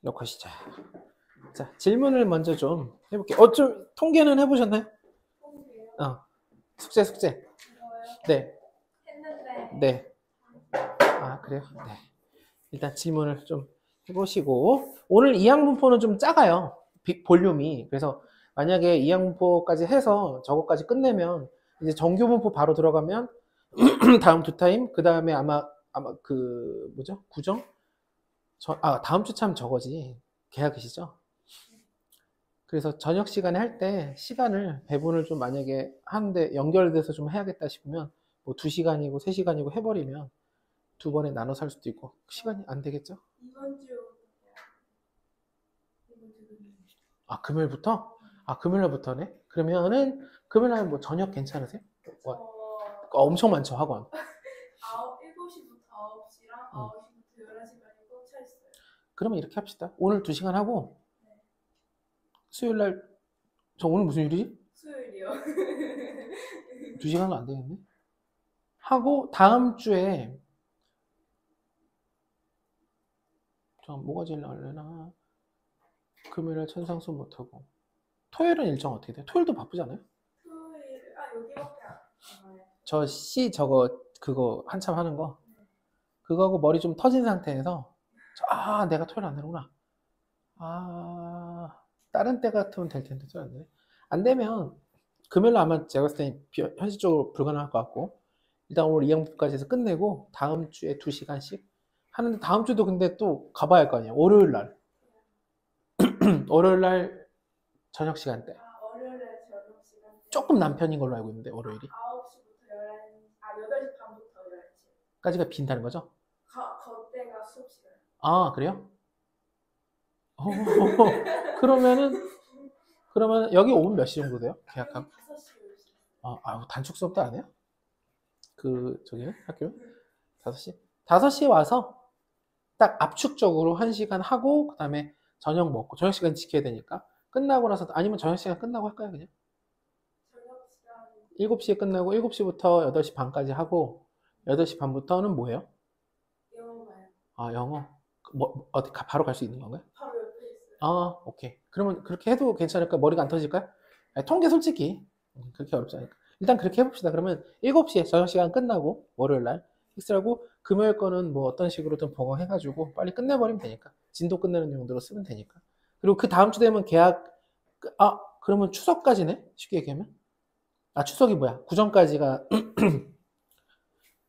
놓고 시작. 자, 질문을 먼저 좀 해볼게요. 좀 통계는 해보셨나요? 통계요? 숙제. 이거요? 네, 했는데 네. 아, 그래요? 네. 일단 질문을 좀 해보시고, 오늘 이항문포는 좀 작아요. 볼륨이. 그래서 만약에 이항문포까지 해서 저거까지 끝내면 이제 정규문포 바로 들어가면 다음 두 타임, 그 다음에 아마 그 뭐죠? 구정? 다음 주 참 저거지. 계약이시죠? 그래서 저녁 시간에 할 때 시간을 배분을 좀 만약에 하는데 연결돼서 좀 해야겠다 싶으면 뭐 2시간이고 3시간이고 해버리면 두 번에 나눠서 할 수도 있고 시간이 안 되겠죠? 이번 주 금요일. 금요일부터? 금요일부터네? 그러면은 금요일날 뭐 저녁 괜찮으세요? 엄청 많죠, 학원. 7시부터 9시랑 9시부터 11시까지 꽉 차 있어요. 그러면 이렇게 합시다. 오늘 2시간 하고 네. 수요일날 저 오늘 무슨 요일이지? 수요일이요. 2시간은 안 되겠네. 하고 다음 주에 저 뭐가 제일 나을래나? 금요일에 천상수 못하고 토요일은 일정 어떻게 돼요? 토요일도 바쁘지 않아요? 토요일 여기밖에 안 가요. 저 C 그거 한참 하는 거 그거하고 머리 좀 터진 상태에서 내가 토요일 안 되는구나. 다른 때 같으면 될 텐데 토요일 안 되네. 안 되면 금요일 아마 제가 봤을 때 현실적으로 불가능할 것 같고 일단 오늘 2학기까지 해서 끝내고 다음 주에 2시간씩 하는데 다음 주도 근데 또 가봐야 할 거 아니에요. 월요일 날 월요일 날 저녁 시간대 월요일에 저녁 시간 조금 남편인 걸로 알고 있는데 월요일이 9시부터 11시 8시 반부터 11시 까지가 빈다는 거죠? 그때가 수업 시간. 그래요? 그러면 여기 오면 몇 시 정도 돼요? 계약하면? 5시 올 수 있어요. 단축 수업도 안 해요? 저기는 학교는? 5시? 5시에 와서 딱 압축적으로 1시간 하고 그 다음에 저녁 먹고 저녁 시간 지켜야 되니까 끝나고 나서 아니면 저녁 시간 끝나고 할까요 그냥? 저녁 시간 7시에 끝나고 7시부터 8시 반까지 하고 8시 반부터는 뭐예요? 영어 봐요. 영어? 어디 바로 갈 수 있는 건가요? 바로 옆에 있어요. 오케이. 그러면 그렇게 해도 괜찮을까? 머리가 안 터질까요? 통계 솔직히 그렇게 어렵지 않으니까. 일단 그렇게 해봅시다. 그러면 7시에 저녁 시간 끝나고 월요일 날 픽스하고 금요일 거는 뭐 어떤 식으로든 보강해가지고 빨리 끝내버리면 되니까 진도 끝내는 용도로 쓰면 되니까. 그리고 그 다음 주 되면 계약 그러면 추석까지네? 쉽게 얘기하면? 추석이 뭐야? 구정까지가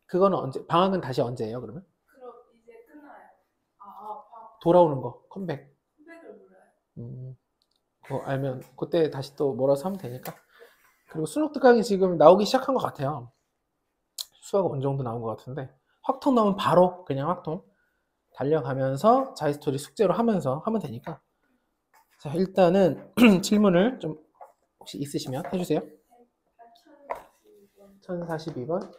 그거는 언제? 방학은 다시 언제예요? 그러면? 그럼 이제 끝나요. 돌아오는 거 컴백. 컴백을 몰라요. 그거 알면 그때 다시 또 몰아서 하면 되니까. 그리고 수능 특강이 지금 나오기 시작한 것 같아요. 수학 어느 정도 나온 것 같은데 확통 나오면 바로 그냥 확통 달려가면서 자이스토리 숙제로 하면서 하면 되니까. 자, 일단은 질문을 좀 혹시 있으시면 해주세요. 1042번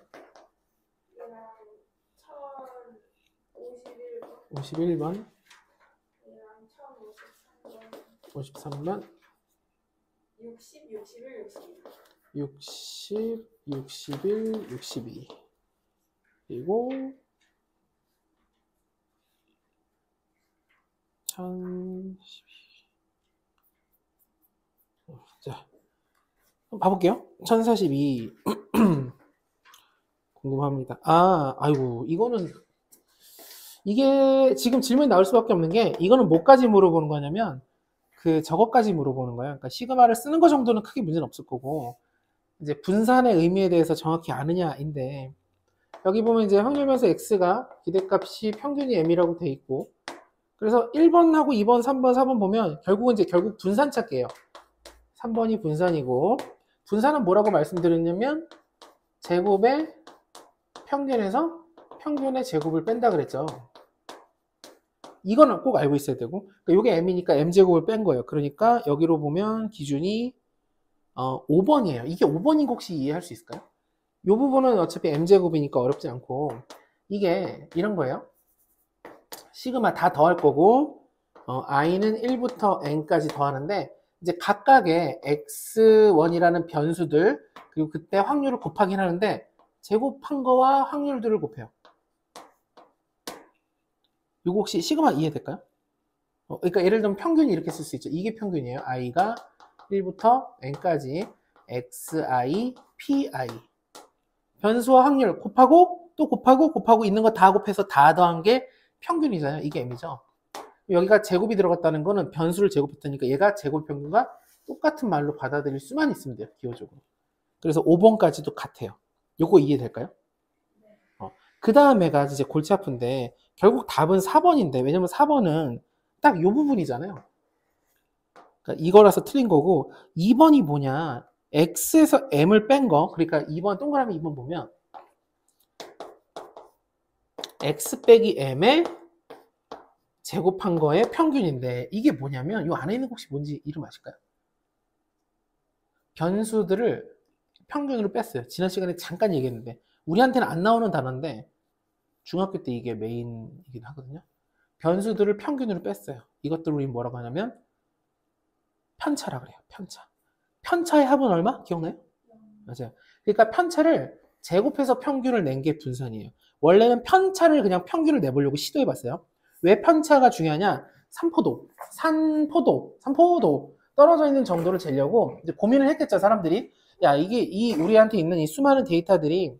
51번 53번 60, 61, 62 60, 61, 62 그리고 1012 자, 한번 봐볼게요. 1042 궁금합니다. 아이고 이거는 이게 지금 질문이 나올 수밖에 없는 게 이거는 뭐까지 물어보는 거냐면 저거까지 물어보는 거예요. 그러니까 시그마를 쓰는 거 정도는 크게 문제는 없을 거고 이제 분산의 의미에 대해서 정확히 아느냐인데 여기 보면 이제 확률변수 x가 기대값이 평균이 m이라고 돼 있고 그래서 1번하고 2번, 3번, 4번 보면 결국 분산 찾기예요. 3번이 분산이고 분산은 뭐라고 말씀드렸냐면 제곱의 평균에서 평균의 제곱을 뺀다 그랬죠. 이거는 꼭 알고 있어야 되고 이게 m이니까 m제곱을 뺀 거예요. 그러니까 여기로 보면 기준이 5번이에요. 이게 5번인 거 혹시 이해할 수 있을까요? 이 부분은 어차피 m제곱이니까 어렵지 않고 이게 이런 거예요. 시그마 다 더할 거고 i는 1부터 n까지 더하는데 이제 각각의 x1이라는 변수들 그리고 그때 확률을 곱하긴 하는데 제곱한 거와 확률들을 곱해요. 이거 혹시 시그마 이해될까요? 그러니까 예를 들면 평균이 이렇게 쓸 수 있죠. 이게 평균이에요. i가 1부터 n까지 xi, pi. 변수와 확률 곱하고 또 곱하고 있는 거 다 곱해서 다 더한 게 평균이잖아요. 이게 m이죠. 여기가 제곱이 들어갔다는 거는 변수를 제곱했다니까 얘가 제곱 평균과 똑같은 말로 받아들일 수만 있으면 돼요. 기호적으로. 그래서 5번까지도 같아요. 요거 이해될까요? 그 다음에가 이제 골치 아픈데 결국 답은 4번인데 왜냐면 4번은 딱 요 부분이잖아요. 그러니까 이거라서 틀린 거고 2번이 뭐냐 x에서 m을 뺀 거 그러니까 2번 동그라미 2번 보면 x 빼기 m에 제곱한 거의 평균인데 이게 뭐냐면 이 안에 있는 거 혹시 뭔지 이름 아실까요? 변수들을 평균으로 뺐어요. 지난 시간에 잠깐 얘기했는데 우리한테는 안 나오는 단어인데 중학교 때 이게 메인이긴 하거든요. 변수들을 평균으로 뺐어요. 이것들을 우리 뭐라고 하냐면 편차라 그래요. 편차. 편차의 합은 얼마? 기억나요? 맞아요. 그러니까 편차를 제곱해서 평균을 낸 게 분산이에요. 원래는 편차를 그냥 평균을 내보려고 시도해봤어요. 왜 편차가 중요하냐? 산포도 떨어져 있는 정도를 재려고 이제 고민을 했겠죠, 사람들이. 야, 이게 우리한테 있는 이 수많은 데이터들이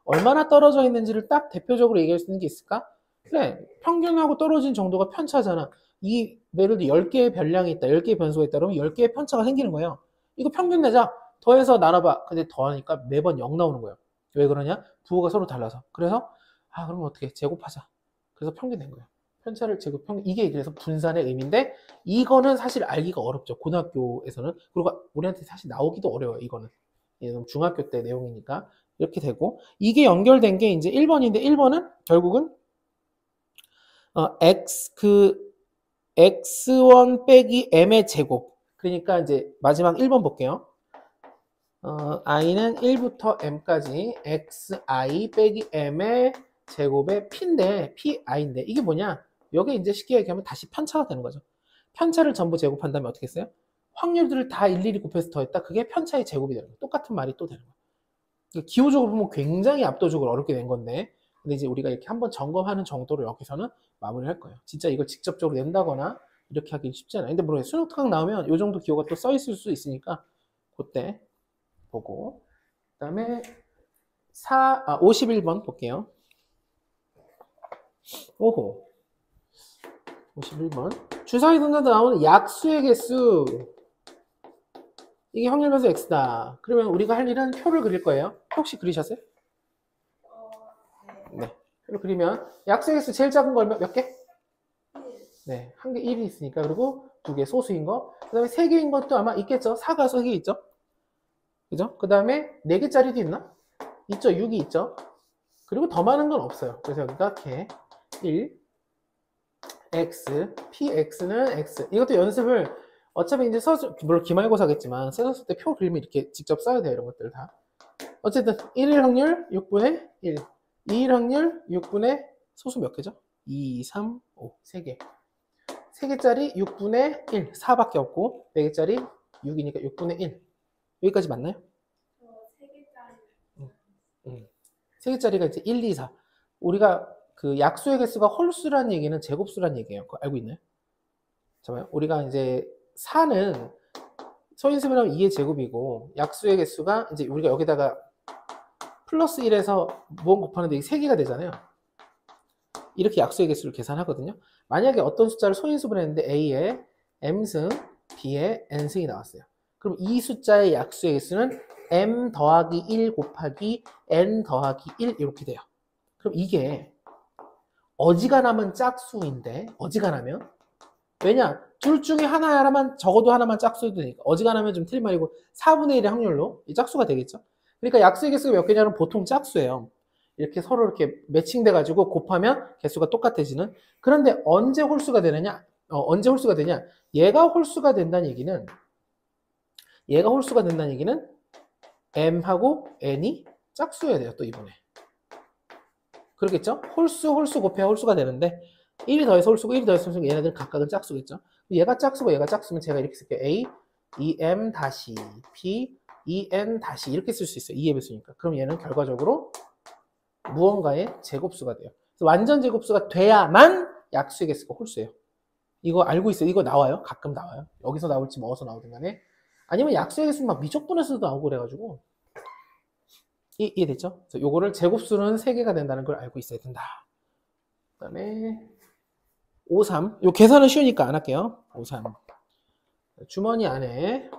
얼마나 떨어져 있는지를 딱 대표적으로 얘기할 수 있는 게 있을까? 그래, 평균하고 떨어진 정도가 편차잖아. 예를 들어 10개의 변량이 있다, 10개의 변수가 있다, 그러면 10개의 편차가 생기는 거예요. 이거 평균 내자. 더해서 나눠봐. 근데 더하니까 매번 0 나오는 거예요. 왜 그러냐? 부호가 서로 달라서. 그래서 그럼 어떻게 제곱하자. 그래서 평균 낸 거예요. 편차를 제곱 평균. 이게 그래서 분산의 의미인데 이거는 사실 알기가 어렵죠. 고등학교에서는. 그리고 우리한테 사실 나오기도 어려워요. 이거는. 중학교 때 내용이니까. 이렇게 되고 이게 연결된 게 이제 1번인데 1번은 결국은 x1 빼기 m의 제곱. 그러니까 이제 마지막 1번 볼게요. i는 1부터 m까지 xi 빼기 m의 제곱의 p인데 pi인데 이게 뭐냐? 여기 이제 쉽게 얘기하면 다시 편차가 되는 거죠. 편차를 전부 제곱한다면 어떻게 했어요? 확률들을 다 일일이 곱해서 더했다. 그게 편차의 제곱이 되는 거예요. 똑같은 말이 또 되는 거예요. 기호적으로 보면 굉장히 압도적으로 어렵게 된 건데 근데 이제 우리가 이렇게 한번 점검하는 정도로 여기서는 마무리할 거예요. 진짜 이걸 직접적으로 낸다거나 이렇게 하기 쉽지 않아요. 근데 모르겠어요. 수능 특강 나오면 이 정도 기호가 또 써 있을 수 있으니까 그때 보고 그 다음에 51번 볼게요. 오호 51번 주사위 던져도 나오는 약수의 개수 이게 확률 변수 x다. 그러면 우리가 할 일은 표를 그릴 거예요. 혹시 그리셨어요? 네. 표를 그리면 약수의 개수 제일 작은 거 몇 개? 네, 한 개 1이 있으니까 그리고 두 개 소수인 거. 그 다음에 세 개인 것도 아마 있겠죠. 4가 3개 있죠. 그죠? 그 다음에 4개짜리도 있나? 있죠. 6이 있죠. 그리고 더 많은 건 없어요. 그래서 여기가 개 1 x px는 x. 이것도 연습을 어차피 이제 물론 기말고사겠지만 써줬을 때 표 그리면 이렇게 직접 써야 돼요. 이런 것들 다. 어쨌든 1일 확률 6분의 1 2일 확률 6분의 소수 몇 개죠? 2, 3, 5 3개 3개짜리 6분의 1 4밖에 없고 4개짜리 6이니까 6분의 1 여기까지 맞나요? 3개짜리가 이제 1, 2, 4 우리가 그 약수의 개수가 홀수란 얘기는 제곱수란 얘기예요. 그거 알고 있나요? 잠깐만요. 우리가 이제 4는 서인수분하면 2의 제곱이고 약수의 개수가 이제 우리가 여기다가 플러스 1에서 무언 곱하는데 이게 3개가 되잖아요. 이렇게 약수의 개수를 계산하거든요. 만약에 어떤 숫자를 소인수분했는데 A에 M승, B에 N승이 나왔어요. 그럼 이 숫자의 약수의 개수는 M 더하기 1 곱하기 N 더하기 1 이렇게 돼요. 그럼 이게 어지간하면 짝수인데 어지간하면 왜냐? 둘 중에 하나만 적어도 하나만 짝수해도 되니까 어지간하면 좀 틀린 말이고 4분의 1의 확률로 이 짝수가 되겠죠. 그러니까 약수의 개수가 몇 개냐면 보통 짝수예요. 이렇게 서로 이렇게 매칭돼 가지고 곱하면 개수가 똑같아지는. 그런데 언제 홀수가 되느냐? 언제 홀수가 되냐? 얘가 홀수가 된다는 얘기는 m하고 n이 짝수여야 돼요. 또 이번에. 그렇겠죠? 홀수 곱해야 홀수가 되는데 1이 더해서 홀수고 1이 더해서 홀수고 얘네들은 각각은 짝수겠죠? 얘가 짝수고 얘가 짝수면 제가 이렇게 쓸게요. A, EM 다시 P, EN 다시 이렇게 쓸 수 있어요. 2의 배수니까. 그럼 얘는 결과적으로 무언가의 제곱수가 돼요. 그래서 완전 제곱수가 돼야만 약수의 개수가 홀수예요. 이거 알고 있어요. 이거 나와요. 가끔 나와요. 여기서 나올지 뭐 어디서 나오든 간에. 아니면 약수의 개수는 막 미적분에서도 나오고 그래가지고. 이해됐죠? 그래서 요거를 제곱수는 3개가 된다는 걸 알고 있어야 된다. 그 다음에 5, 3. 요 계산은 쉬우니까 안 할게요. 5, 3. 주머니 안에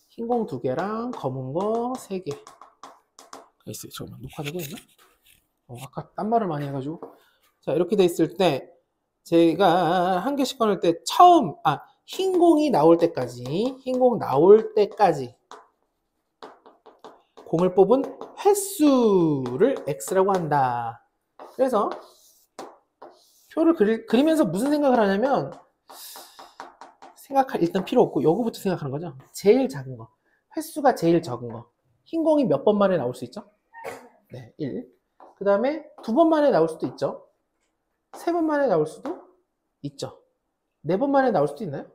흰 공 2개랑 검은 거 3개 있어요. 잠깐만, 녹화되고 있나? 아까 딴 말을 많이 해가지고. 자, 이렇게 돼 있을 때 제가 한 개씩 꺼낼 때 처음 흰 공이 나올 때까지 흰 공 나올 때까지 공을 뽑은 횟수를 x라고 한다. 그래서 표를 그리면서 무슨 생각을 하냐면 생각할 일단 필요 없고 요거부터 생각하는 거죠. 제일 작은 거. 횟수가 제일 적은 거. 흰 공이 몇 번 만에 나올 수 있죠? 네, 1. 그 다음에 2번 만에 나올 수도 있죠. 3번 만에 나올 수도 있죠. 4번 만에 나올 수도 있나요?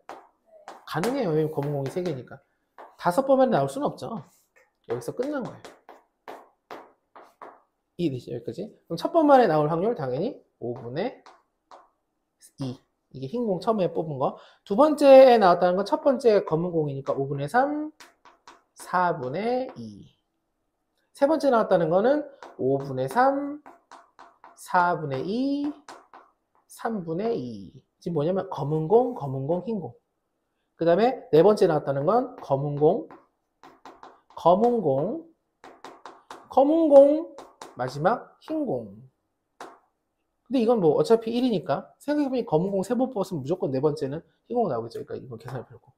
가능해요. 왜냐면 검은 공이 3개니까. 5번 만에 나올 수는 없죠. 여기서 끝난 거예요. 이해되죠? 여기까지. 그럼 첫 번 만에 나올 확률 당연히 5분의 2. 이게 흰 공 처음에 뽑은 거. 두 번째에 나왔다는 건 첫 번째 검은 공이니까 5분의 3, 4분의 2. 세 번째 나왔다는 거는 5분의 3, 4분의 2, 3분의 2. 지금 뭐냐면 검은 공, 흰 공. 그 다음에 네 번째 나왔다는 건 검은 공, 마지막 흰 공. 근데 이건 뭐 어차피 1이니까 생각해보니 검은 공 3번 뽑았으면 무조건 네 번째는 흰 공 나오겠죠. 그러니까 이건 계산을 필요 없고.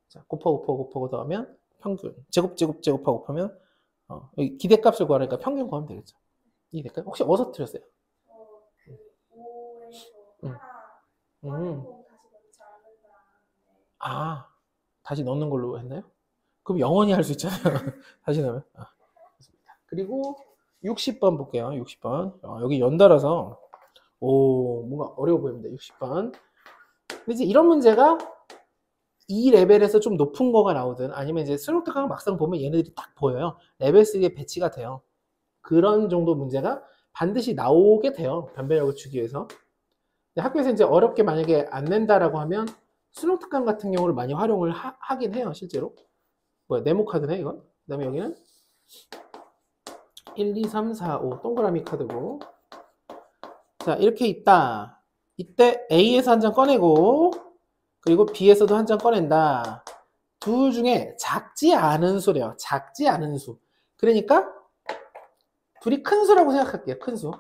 자, 곱하고 더하면 평균. 제곱하고 곱하면 여기 기대값을 구하니까 평균 구하면 되겠죠. 이해될까요? 혹시 어디서 틀렸어요? 그 5에서 음. 하나 다시 넣지 않는다. 다시 넣는 걸로 했나요? 그럼 영원히 할 수 있잖아요. 다시 넣으면. 좋습니다. 그리고 60번 볼게요. 60번. 여기 연달아서 뭔가 어려워 보입니다. 60번. 근데 이제 이런 문제가 이 레벨에서 좀 높은 거가 나오든 아니면 이제 수능특강 막상 보면 얘네들이 딱 보여요. 레벨 3에 배치가 돼요. 그런 정도 문제가 반드시 나오게 돼요. 변별력을 주기 위해서. 근데 학교에서 이제 어렵게 만약에 안 낸다라고 하면 수능특강 같은 경우를 많이 활용을 하긴 해요. 실제로. 네모 카드네 이건. 그 다음에 여기는 1, 2, 3, 4, 5 동그라미 카드고. 자, 이렇게 있다. 이때 A에서 한 장 꺼내고 그리고 B에서도 한 장 꺼낸다. 둘 중에 작지 않은 수래요. 작지 않은 수. 그러니까 둘이 큰 수라고 생각할게요. 큰 수.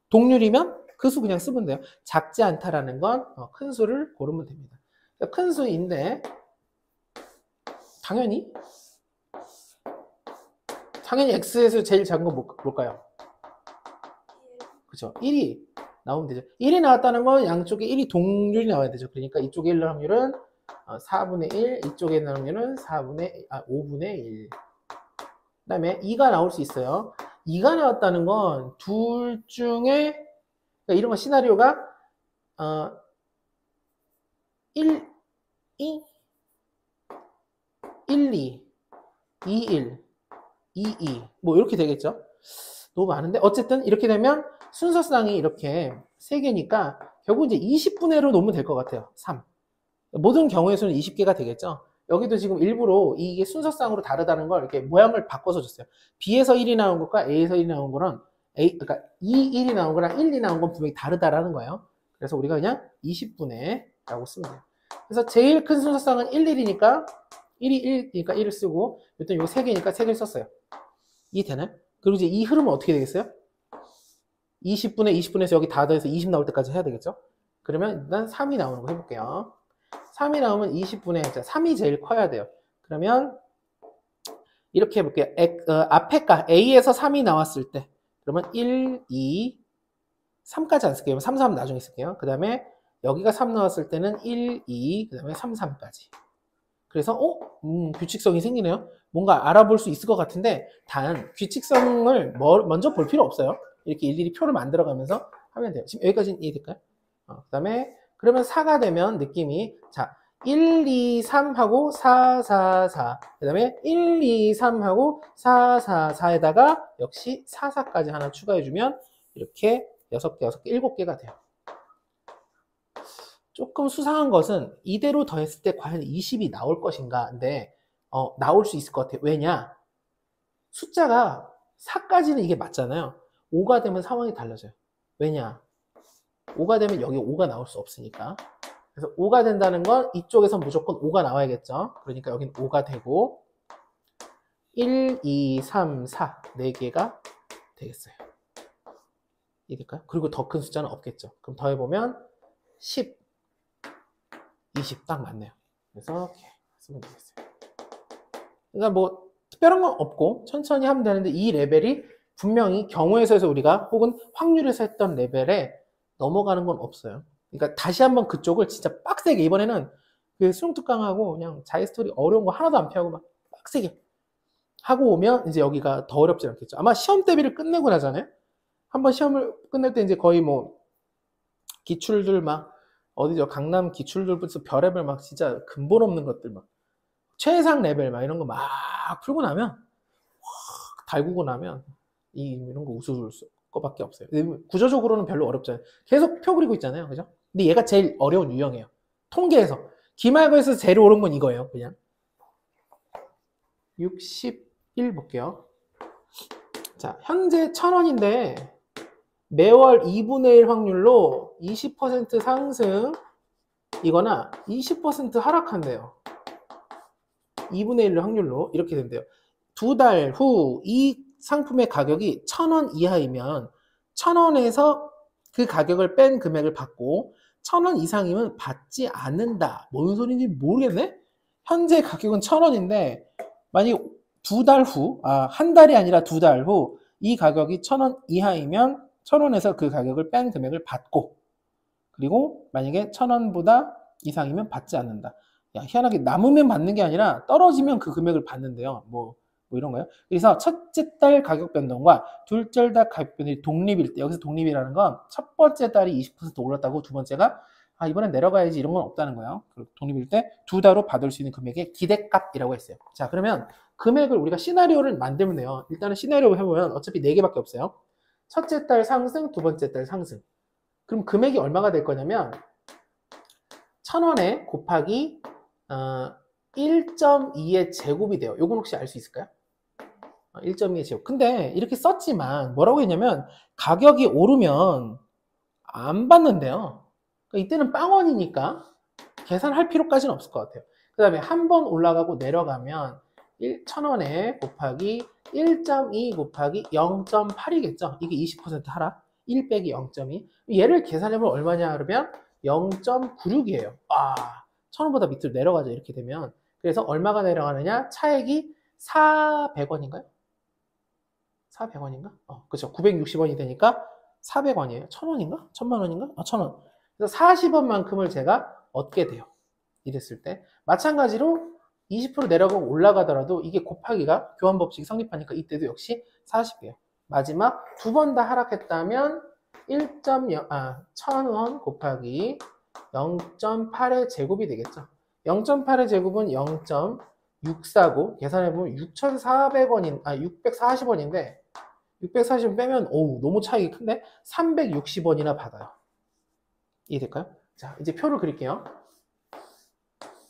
동률이면 그 수 그냥 쓰면 돼요. 작지 않다라는 건 큰 수를 고르면 됩니다. 큰 수인데 당연히 X에서 제일 작은 건 뭘까요? 그렇죠. 1이 나오면 되죠. 1이 나왔다는 건 양쪽에 1이 동률이 나와야 되죠. 그러니까 이쪽에 1 확률은 4분의 1, 이쪽에 있는 확률은 5분의 1. 그 다음에 2가 나올 수 있어요. 2가 나왔다는 건 둘 중에 그러니까 이런 거 시나리오가 1, 2, 1, 2, 2, 1, 2, 2 뭐 이렇게 되겠죠. 너무 많은데 어쨌든 이렇게 되면 순서상이 이렇게 3개니까 결국 이제 20분의 1로 놓으면 될 것 같아요. 3. 모든 경우에서는 20개가 되겠죠. 여기도 지금 일부러 이게 순서상으로 다르다는 걸 이렇게 모양을 바꿔서 줬어요. B에서 1이 나온 것과 A에서 1이 나온 거랑 그러니까 1이 나온 거랑 1이 나온 건 분명히 다르다라는 거예요. 그래서 우리가 그냥 20분의 라고 쓰면 돼요. 그래서 제일 큰 순서상은 1, 1이니까 1이 1이니까 1을 쓰고 일단 이거 3개니까 3개를 썼어요. 이해되나요? 그리고 이제 이 흐름은 어떻게 되겠어요? 20분에서 여기 다 더해서 20 나올 때까지 해야 되겠죠? 그러면 일단 3이 나오는 거 해볼게요. 3이 나오면 20분의 3이 제일 커야 돼요. 그러면 이렇게 해볼게요. 앞에가 A에서 3이 나왔을 때 그러면 1, 2, 3까지 안 쓸게요. 3, 3 나중에 쓸게요. 그 다음에 여기가 3 나왔을 때는 1, 2, 그 다음에 3, 3까지. 그래서 규칙성이 생기네요. 뭔가 알아볼 수 있을 것 같은데 단 규칙성을 먼저 볼 필요 없어요. 이렇게 일일이 표를 만들어가면서 하면 돼요. 지금 여기까지는 이해될까요? 그 다음에 그러면 4가 되면 느낌이 자 1, 2, 3 하고 4, 4, 4. 그 다음에 1, 2, 3 하고 4, 4, 4에다가 역시 4, 4까지 하나 추가해주면 이렇게 6개, 7개가 돼요. 조금 수상한 것은 이대로 더했을 때 과연 20이 나올 것인가. 근데 나올 수 있을 것 같아요. 왜냐? 숫자가 4까지는 이게 맞잖아요. 5가 되면 상황이 달라져요. 왜냐? 5가 되면 여기 5가 나올 수 없으니까. 그래서 5가 된다는 건 이쪽에서 무조건 5가 나와야겠죠. 그러니까 여기는 5가 되고 1, 2, 3, 4 4개가 되겠어요. 이해될까요? 그리고 더 큰 숫자는 없겠죠. 그럼 더해보면 10, 20 딱 맞네요. 그래서 이렇게 쓰면 되겠어요. 그러니까 뭐 특별한 건 없고 천천히 하면 되는데 이 레벨이 분명히 경우의 수에서 우리가 혹은 확률에서 했던 레벨에 넘어가는 건 없어요. 그러니까 다시 한번 그쪽을 진짜 빡세게 이번에는 그 수능특강하고 그냥 자기 스토리 어려운 거 하나도 안 피하고 막 빡세게 하고 오면 이제 여기가 더 어렵지 않겠죠. 아마 시험 대비를 끝내고 나잖아요. 한번 시험을 끝낼 때 이제 거의 뭐 기출들 막 어디죠? 강남 기출들부터 별의별 막 진짜 근본 없는 것들 막 최상 레벨 막 이런 거 막 풀고 나면 확 달구고 나면 이런 거 웃을 거밖에 없어요. 구조적으로는 별로 어렵잖아요. 계속 표 그리고 있잖아요. 그죠? 근데 얘가 제일 어려운 유형이에요. 통계에서. 기말고에서 제일 어려운 건 이거예요. 그냥 61 볼게요. 자, 현재 1,000원인데 매월 2분의 1 확률로 20% 상승 이거나 20% 하락한대요. 2분의 1 확률로 이렇게 된대요. 2달 후 이 상품의 가격이 1,000원 이하이면 1,000원에서 그 가격을 뺀 금액을 받고 1,000원 이상이면 받지 않는다. 뭔 소리인지 모르겠네? 현재 가격은 1,000원인데 만약 2달 후, 한 달이 아니라 2달 후 이 가격이 1,000원 이하이면 1,000원에서 그 가격을 뺀 금액을 받고 그리고 만약에 1,000원보다 이상이면 받지 않는다. 야, 희한하게 남으면 받는 게 아니라 떨어지면 그 금액을 받는데요. 뭐 이런 거예요. 그래서 첫째 달 가격 변동과 둘째 달 가격 변동이 독립일 때 여기서 독립이라는 건 첫 번째 달이 20% 올랐다고 두 번째가 이번엔 내려가야지 이런 건 없다는 거예요. 독립일 때 두 달로 받을 수 있는 금액의 기대값이라고 했어요. 자, 그러면 금액을 우리가 시나리오를 만들면 돼요. 일단은 시나리오 해보면 어차피 4개밖에 없어요. 첫째 달 상승, 두 번째 달 상승. 그럼 금액이 얼마가 될 거냐면 1,000원에 곱하기 1.2의 제곱이 돼요. 요건 혹시 알 수 있을까요? 1.2의 제곱. 근데 이렇게 썼지만 뭐라고 했냐면 가격이 오르면 안 받는데요. 그러니까 이때는 빵원이니까 계산할 필요까지는 없을 것 같아요. 그 다음에 한 번 올라가고 내려가면 1,000원에 곱하기 1.2 곱하기 0.8이겠죠. 이게 20% 하락. 1 빼기 0.2. 얘를 계산해보면 얼마냐 그러면 0.96이에요. 1,000원보다 밑으로 내려가죠. 이렇게 되면. 그래서 얼마가 내려가느냐? 차액이 400원인가요? 400원인가? 그렇죠. 960원이 되니까 400원이에요. 1,000원인가? 1,000만원인가? 1,000원. 그래서 40원만큼을 제가 얻게 돼요. 이랬을 때. 마찬가지로 20% 내려가고 올라가더라도 이게 곱하기가 교환법칙이 성립하니까 이때도 역시 40이에요. 마지막 두 번 다 하락했다면 1,000원 곱하기 0.8의 제곱이 되겠죠. 0.8의 제곱은 0.649 계산해보면 6,400원인 640원인데 640원 빼면 너무 차이가 큰데 360원이나 받아요. 이해될까요? 자, 이제 표를 그릴게요.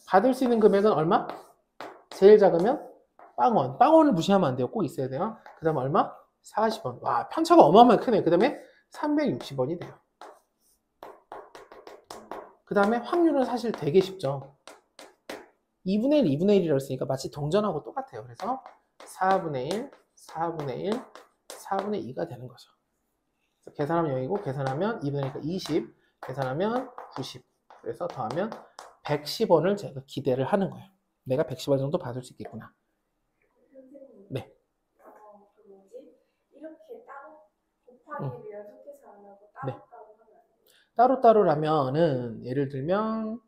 받을 수 있는 금액은 얼마? 제일 작으면 빵원. 빵원을 무시하면 안 돼요. 꼭 있어야 돼요. 그 다음 얼마? 40원. 와, 편차가 어마어마하게 크네요. 그 다음에 360원이 돼요. 그 다음에 확률은 사실 되게 쉽죠. 2분의 1, 2분의 1이라고 했으니까 마치 동전하고 똑같아요. 그래서 4분의 1, 4분의 1, 4분의 2가 되는 거죠. 그래서 계산하면 0이고 계산하면 2분의 1이니까 20, 계산하면 90. 그래서 더하면 110원을 제가 기대를 하는 거예요. 내가 110원 정도 받을 수 있겠구나. 선생님. 네. 이렇게 따로 곱하기를 연속해서 안 하고 네. 따로따로 하면 안 돼요? 따로따로라면은 예를 들면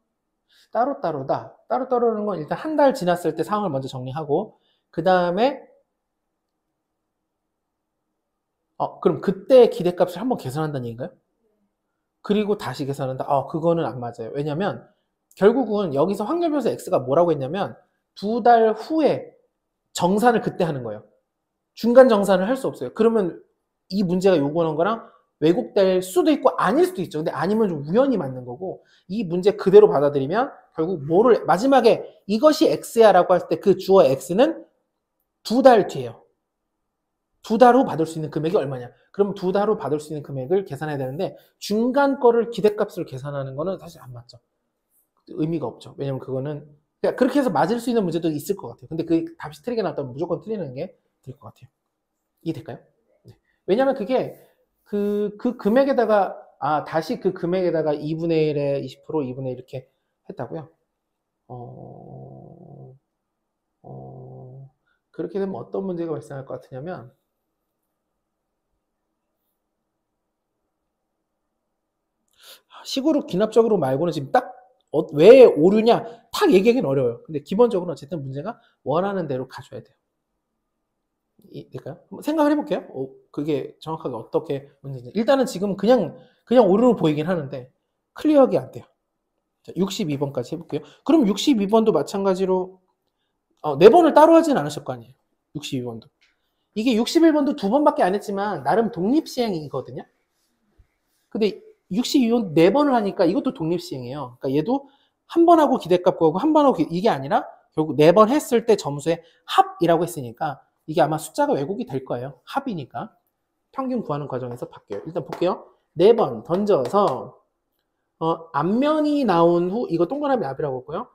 따로따로다. 따로따로라는 건 일단 한 달 지났을 때 상황을 먼저 정리하고 그 다음에 그럼 그때 기대값을 한번 계산한다는 얘기인가요? 그리고 다시 계산한다. 그거는 안 맞아요. 왜냐면 결국은 여기서 확률변수 x가 뭐라고 했냐면 두 달 후에 정산을 그때 하는 거예요. 중간 정산을 할 수 없어요. 그러면 이 문제가 요구하는 거랑 왜곡될 수도 있고 아닐 수도 있죠. 근데 아니면 좀 우연히 맞는 거고 이 문제 그대로 받아들이면 결국 뭐를 마지막에 이것이 X야 라고 했을 때 그 주어 X는 2달 뒤에요. 2달 후 받을 수 있는 금액이 얼마냐. 그럼 2달 후 받을 수 있는 금액을 계산해야 되는데 중간 거를 기대값으로 계산하는 거는 사실 안 맞죠. 의미가 없죠. 왜냐면 그거는 그러니까 그렇게 해서 맞을 수 있는 문제도 있을 것 같아요. 근데 그 답이 틀리게 나왔다면 무조건 틀리는 게 될 것 같아요. 이해될까요? 네. 왜냐면 그게 그 금액에다가 다시 그 금액에다가 2분의 1에 20% 2분의 1 이렇게 했다고요? 그렇게 되면 어떤 문제가 발생할 것 같으냐면 식으로 기납적으로 말고는 지금 딱 왜 오류냐 탁 얘기하기는 어려워요. 근데 기본적으로 어쨌든 문제가 원하는 대로 가줘야 돼요. 될까요? 생각을 해볼게요. 그게 정확하게 어떻게 문제인지. 일단은 지금 그냥 오류로 보이긴 하는데 클리어하게 안 돼요. 자, 62번까지 해볼게요. 그럼 62번도 마찬가지로 4번을 따로 하진 않으실 거 아니에요. 62번도. 이게 61번도 2번밖에 안 했지만 나름 독립시행이거든요. 근데 62번 4번을 하니까 이것도 독립시행이에요. 그러니까 얘도 한 번 하고 기대값 구하고 한 번 하고 이게 아니라 결국 4번 했을 때 점수의 합이라고 했으니까 이게 아마 숫자가 왜곡이 될 거예요. 합이니까. 평균 구하는 과정에서 바뀌어요. 일단 볼게요. 4번 던져서 앞면이 나온 후 이거 동그라미 앞이라고 했고요.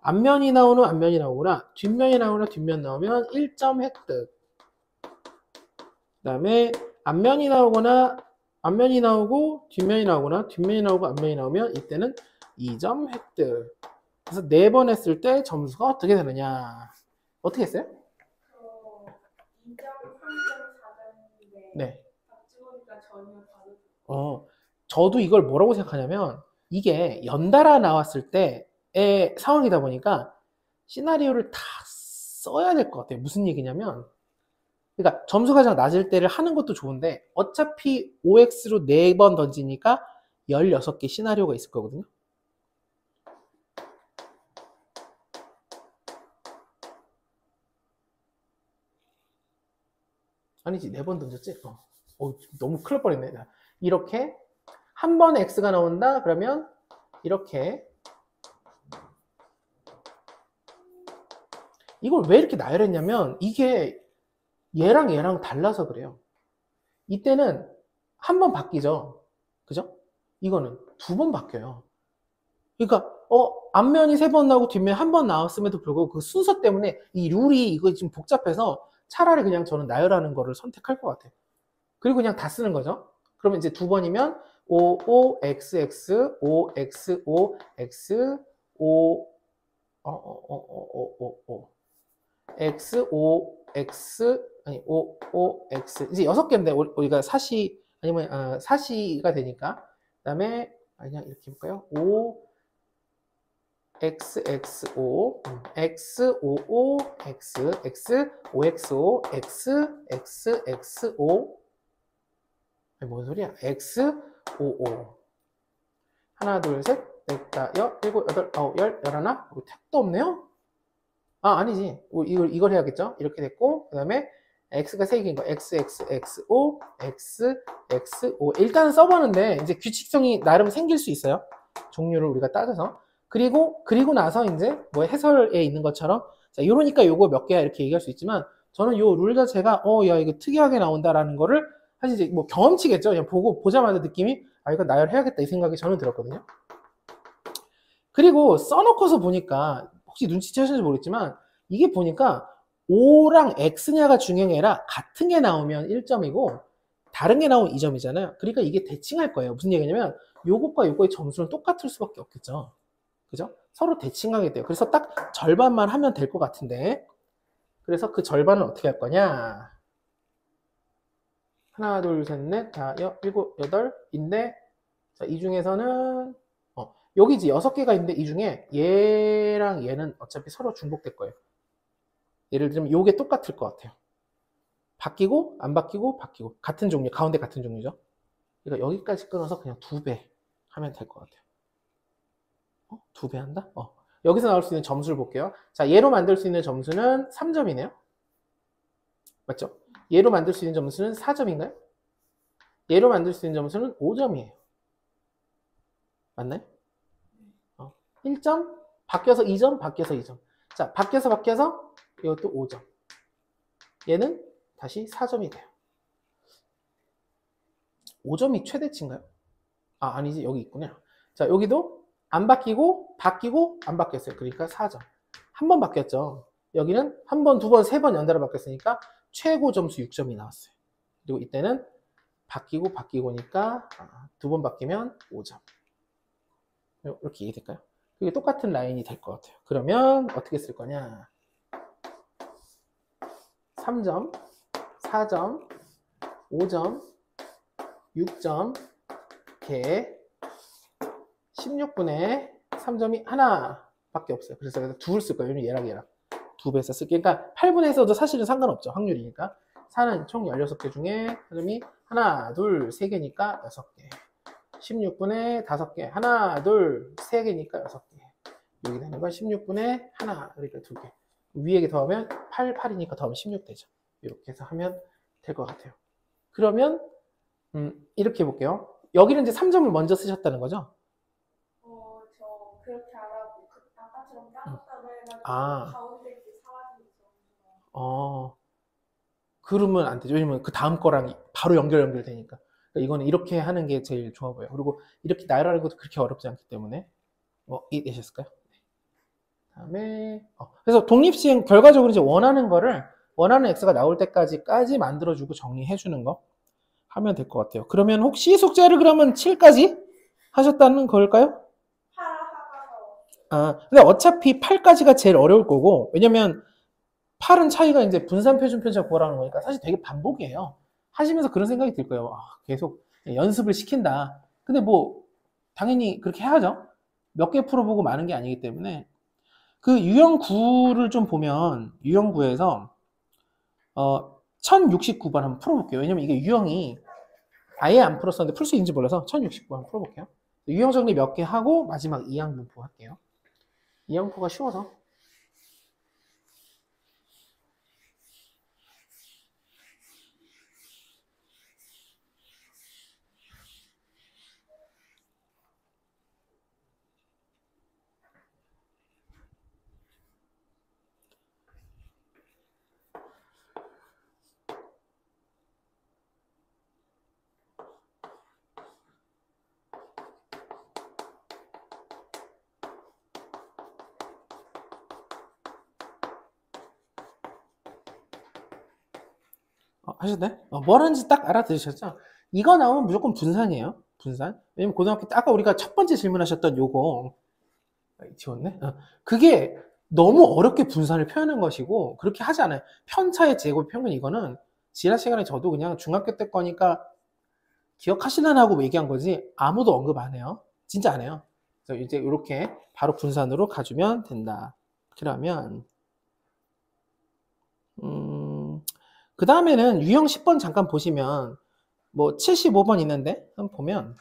앞면이 나온 후 앞면이 나오거나 뒷면이 나오거나 뒷면 나오면 1점 획득. 그 다음에 앞면이 나오거나 앞면이 나오고 뒷면이 나오거나 뒷면이 나오고 앞면이 나오면 이때는 2점 획득. 그래서 4번 했을 때 점수가 어떻게 되느냐. 어떻게 했어요? 2점, 3점, 4점인데 네. 박지원이가 전혀 다르죠. 저도 이걸 뭐라고 생각하냐면 이게 연달아 나왔을 때의 상황이다 보니까 시나리오를 다 써야 될 것 같아요. 무슨 얘기냐면 그러니까 점수가 가장 낮을 때를 하는 것도 좋은데 어차피 OX로 4번 던지니까 16개 시나리오가 있을 거거든요. 아니지, 4번 던졌지? 너무 큰일 날 뻔했네. 이렇게 한 번에 X가 나온다? 그러면 이렇게 이걸 왜 이렇게 나열했냐면 이게 얘랑 달라서 그래요. 이때는 한 번 바뀌죠. 그죠? 이거는 2번 바뀌어요. 그러니까 앞면이 3번 나오고 뒷면이 한 번 나왔음에도 불구하고 그 순서 때문에 이 룰이 이거 지금 복잡해서 차라리 그냥 저는 나열하는 거를 선택할 것 같아요. 그리고 그냥 다 쓰는 거죠. 그러면 이제 2번이면 5, X, X, 5, X, 5, X, 5, X, 5, X, 아니, 5, 5, X. 이제 6개인데, 우리가 사시, 아니면, 사시가 되니까. 그 다음에, 그냥 이렇게 해볼까요? 5, X, X, 5, X, 5, 5, X, X, 5, X, 5, X, X, X, 5. 아니, 뭔 소리야? X, 5, 5. 하나, 둘, 셋, 넷, 다, 여, 일곱, 여덟, 아홉, 열, 열하나? 택도 없네요? 아니지. 이걸 해야겠죠? 이렇게 됐고, 그 다음에 x가 3개인 거. x, x, x, 5, x, x, 5. 일단은 써보는데, 이제 규칙성이 나름 생길 수 있어요. 종류를 우리가 따져서. 그리고 나서 이제 뭐 해설에 있는 것처럼, 자, 이러니까 요거 몇 개야 이렇게 얘기할 수 있지만, 저는 요 룰 자체가, 야, 이거 특이하게 나온다라는 거를, 사실 이제 뭐 경험치겠죠? 그냥 보자마자 느낌이, 이거 나열해야겠다 이 생각이 저는 들었거든요. 그리고 써놓고서 보니까, 혹시 눈치채셨는지 모르겠지만 이게 보니까 O랑 X냐가 중요한 게 아니라 같은 게 나오면 1점이고 다른 게 나오면 2점이잖아요. 그러니까 이게 대칭할 거예요. 무슨 얘기냐면 요것과 요거의 점수는 똑같을 수밖에 없겠죠. 그죠? 서로 대칭하게 돼요. 그래서 딱 절반만 하면 될 것 같은데 그래서 그 절반을 어떻게 할 거냐. 하나, 둘, 셋, 넷, 다, 일곱, 여덟인데 자, 이 중에서는 여기지 6개가 있는데 이 중에 얘랑 얘는 어차피 서로 중복될 거예요. 예를 들면 요게 똑같을 것 같아요. 바뀌고 안 바뀌고 바뀌고 같은 종류 가운데 같은 종류죠. 그러니까 여기까지 끊어서 그냥 2배 하면 될 것 같아요. 2배 한다? 여기서 나올 수 있는 점수를 볼게요. 자, 얘로 만들 수 있는 점수는 3점이네요. 맞죠? 얘로 만들 수 있는 점수는 4점인가요? 얘로 만들 수 있는 점수는 5점이에요. 맞나요? 1점, 바뀌어서 2점, 바뀌어서 2점. 자, 바뀌어서 이것도 5점. 얘는 다시 4점이 돼요. 5점이 최대치인가요? 아, 아니지. 여기 있군요. 자, 여기도 안 바뀌고, 바뀌고, 안 바뀌었어요. 그러니까 4점. 한 번 바뀌었죠. 여기는 한 번, 두 번, 세 번 연달아 바뀌었으니까 최고 점수 6점이 나왔어요. 그리고 이때는 바뀌고, 바뀌고니까 두 번 바뀌면 5점. 이렇게 이해될까요? 그게 똑같은 라인이 될 것 같아요. 그러면 어떻게 쓸 거냐? 3점, 4점, 5점, 6점, 이렇게 16분의 3점이 하나밖에 없어요. 그래서 둘 쓸 거예요. 얘랑 두 배 썼을게요. 그러니까 8분에서도 사실은 상관없죠. 확률이니까. 4는 총 16개 중에 3점이 하나, 둘, 3개니까 6개. 16분의 5개. 하나, 둘, 3개니까 6개. 여기 되는 건 16분의 하나, 그러니까 2개. 위에 더하면 8이니까 더하면 16 되죠. 이렇게 해서 하면 될 것 같아요. 그러면 이렇게 해볼게요. 여기는 이제 3점을 먼저 쓰셨다는 거죠? 저 그렇게 안 하고 아까처럼 따로따로 해가지고 아. 가운데 게 사라지는 점수가. 그러면 안 되죠. 왜냐면 그 다음 거랑 바로 연결되니까. 그러니까 이거는 이렇게 하는 게 제일 좋아 보여요. 그리고 이렇게 나열하는 것도 그렇게 어렵지 않기 때문에. 이해되셨을까요? 다음에, 그래서 독립시행 결과적으로 이제 원하는 X가 나올 때까지 만들어주고 정리해주는 거 하면 될 것 같아요. 그러면 혹시 숙제를 그러면 7까지 하셨다는 걸까요? 근데 어차피 8까지가 제일 어려울 거고, 왜냐면 8은 차이가 이제 분산 표준 편차 구하라는 거니까 사실 되게 반복이에요. 하시면서 그런 생각이 들 거예요. 계속 연습을 시킨다. 근데 뭐 당연히 그렇게 해야죠. 몇 개 풀어보고 마는 게 아니기 때문에. 그 유형 9를 좀 보면 유형 9에서 1069번 한번 풀어볼게요. 왜냐면 이게 유형이 아예 안 풀었었는데 풀 수 있는지 몰라서 1069번 한번 풀어볼게요. 유형 정리 몇 개 하고 마지막 이항 분포 할게요. 이항 분포가 쉬워서. 하셨나요? 뭘 하는지 딱 알아들으셨죠? 이거 나오면 무조건 분산이에요. 분산. 왜냐면 고등학교 때 아까 우리가 첫 번째 질문하셨던 요거 지웠네? 그게 너무 어렵게 분산을 표현한 것이고 그렇게 하지 않아요. 편차의 제곱 평균 이거는 지난 시간에 저도 그냥 중학교 때 거니까 기억하시나 하고 얘기한 거지 아무도 언급 안 해요. 진짜 안 해요. 그래서 이제 이렇게 바로 분산으로 가주면 된다. 그러면 그 다음에는 유형 10번 잠깐 보시면 뭐 75번 있는데 한번 보면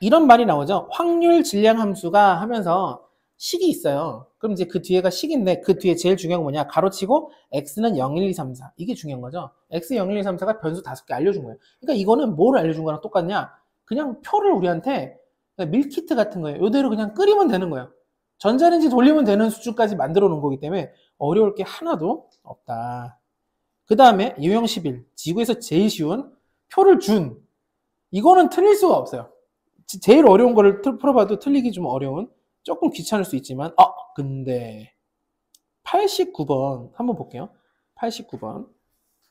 이런 말이 나오죠. 확률 질량 함수가 하면서 식이 있어요. 그럼 이제 그 뒤에가 식인데 그 뒤에 제일 중요한 건 뭐냐? 가로치고 x는 0, 1, 2, 3, 4 이게 중요한 거죠. x 0, 1, 2, 3, 4가 변수 5개 알려준 거예요. 그러니까 이거는 뭘 알려준 거랑 똑같냐? 그냥 표를 우리한테 밀키트 같은 거예요. 이대로 그냥 끓이면 되는 거예요. 전자레인지 돌리면 되는 수준까지 만들어 놓은 거기 때문에 어려울 게 하나도 없다. 그 다음에 유형 11 지구에서 제일 쉬운 표를 준 이거는 틀릴 수가 없어요. 제일 어려운 거를 풀어봐도 틀리기 좀 어려운 조금 귀찮을 수 있지만 근데 89번 한번 볼게요. 89번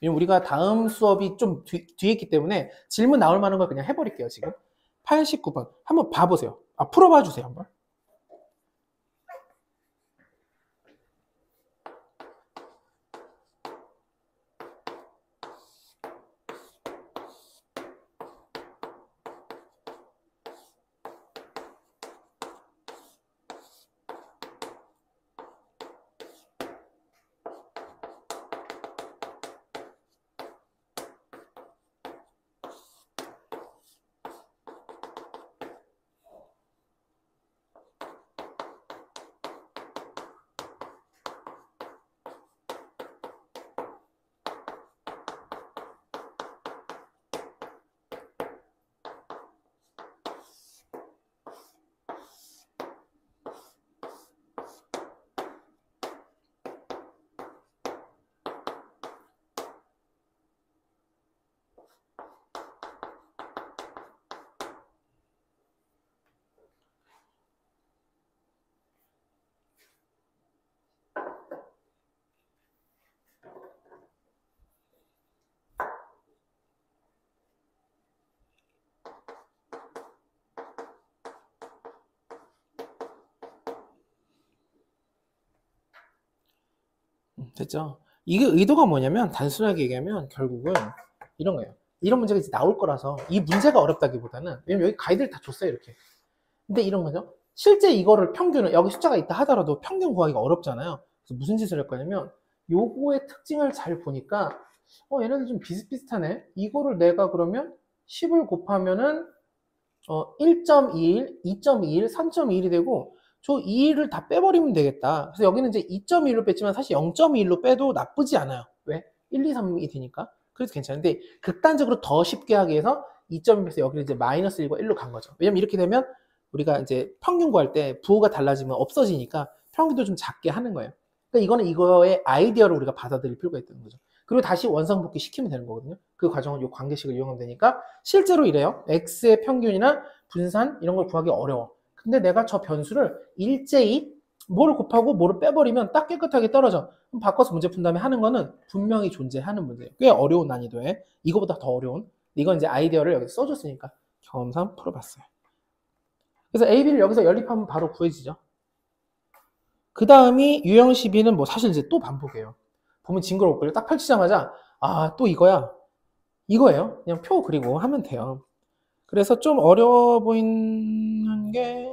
왜냐면 우리가 다음 수업이 좀 뒤에 있기 때문에 질문 나올 만한 걸 그냥 해버릴게요. 지금 89번 한번 봐보세요. 풀어봐 주세요. 한번. 됐죠? 이게 의도가 뭐냐면 단순하게 얘기하면 결국은 이런 거예요. 이런 문제가 이제 나올 거라서 이 문제가 어렵다기보다는 왜냐면 여기 가이드를 다 줬어요 이렇게. 근데 이런 거죠. 실제 이거를 평균을 여기 숫자가 있다 하더라도 평균 구하기가 어렵잖아요. 그래서 무슨 짓을 할 거냐면 요거의 특징을 잘 보니까 얘네들 좀 비슷비슷하네. 이거를 내가 그러면 10을 곱하면은 1.21, 2.21, 3.21이 되고 저 2를 다 빼버리면 되겠다. 그래서 여기는 이제 2.1로 뺐지만 사실 0.1로 빼도 나쁘지 않아요. 왜? 1, 2, 3이 되니까. 그래서 괜찮은데 극단적으로 더 쉽게 하기 위해서 2.1에서 여기를 이제 마이너스 1과 1로 간 거죠. 왜냐면 이렇게 되면 우리가 이제 평균 구할 때 부호가 달라지면 없어지니까 평균도 좀 작게 하는 거예요. 그러니까 이거는 이거의 아이디어를 우리가 받아들일 필요가 있다는 거죠. 그리고 다시 원상복귀 시키면 되는 거거든요. 그 과정은 이 관계식을 이용하면 되니까 실제로 이래요. x의 평균이나 분산 이런 걸 구하기 어려워. 근데 내가 저 변수를 일제히 뭐를 곱하고 뭐를 빼버리면 딱 깨끗하게 떨어져. 그럼 바꿔서 문제 푼 다음에 하는 거는 분명히 존재하는 문제예요. 꽤 어려운 난이도에 이거보다 더 어려운. 이건 이제 아이디어를 여기서 써줬으니까 경험상 풀어봤어요. 그래서 AB를 여기서 연립하면 바로 구해지죠. 그 다음이 유형 12는 뭐 사실 이제 또 반복이에요. 보면 징그러울걸요. 딱 펼치자마자 또 이거야. 이거예요. 그냥 표 그리고 하면 돼요. 그래서 좀 어려워 보이는 게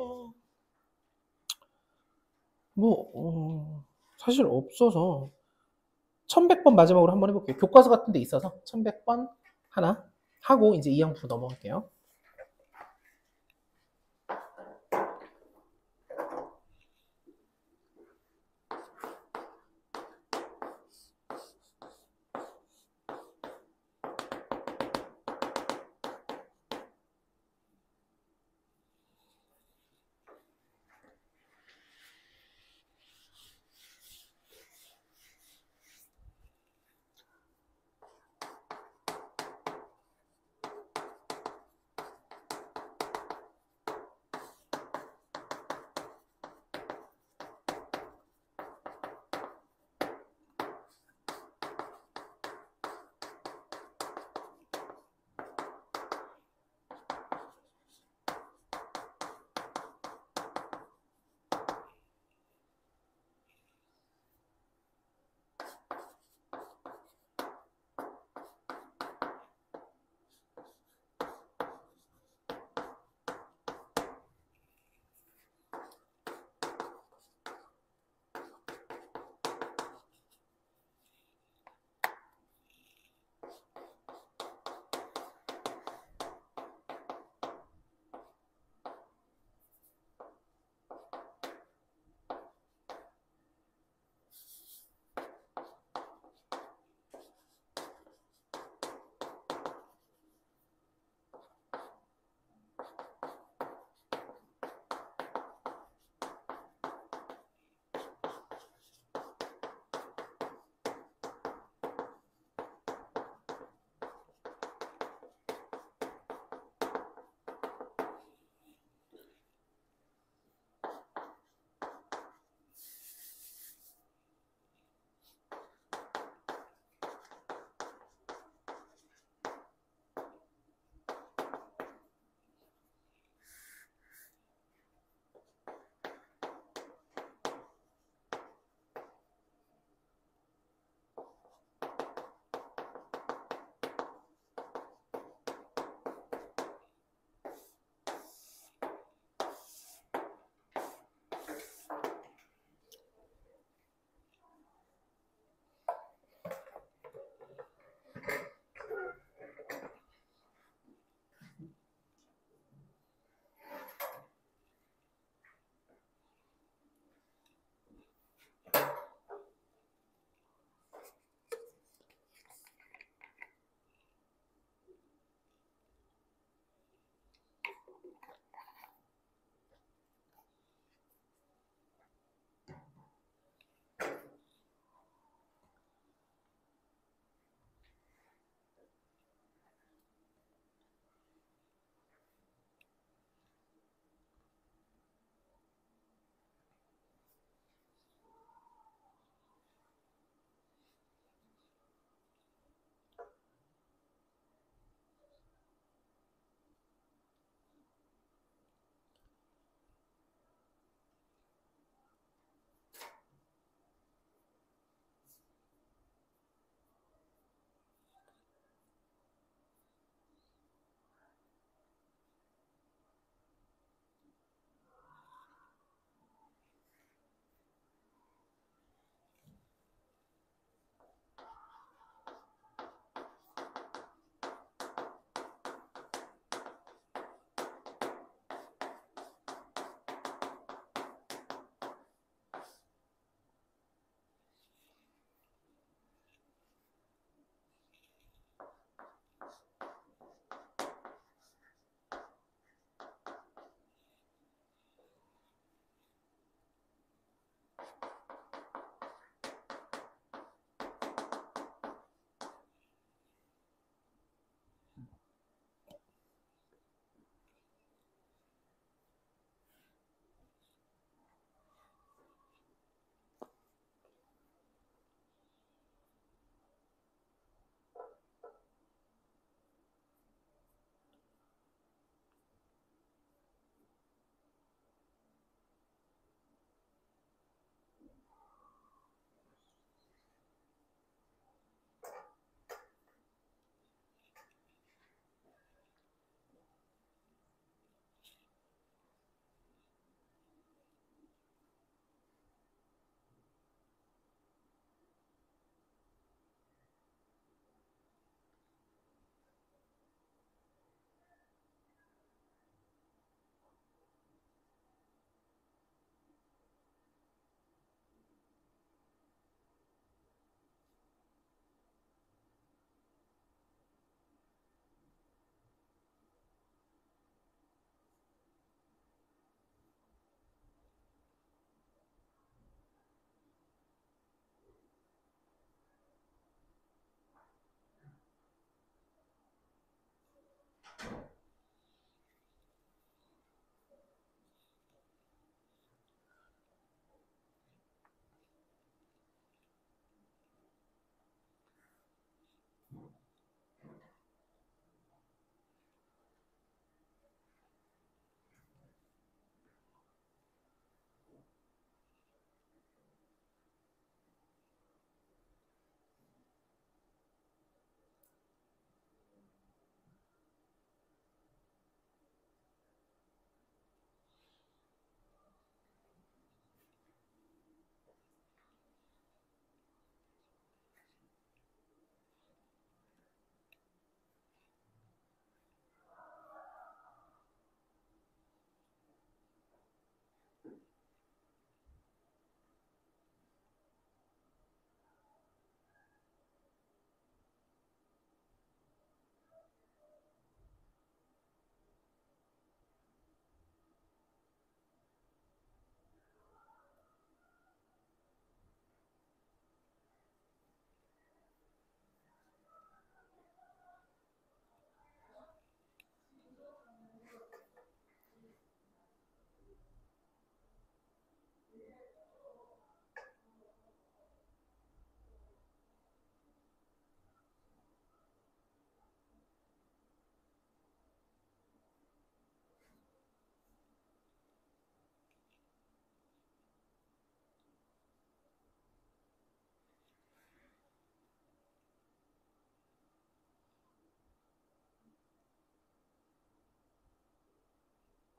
사실 없어서 1100번 마지막으로 한번 해볼게요. 교과서 같은 데 있어서 1100번 하나 하고 이제 이형부 넘어갈게요.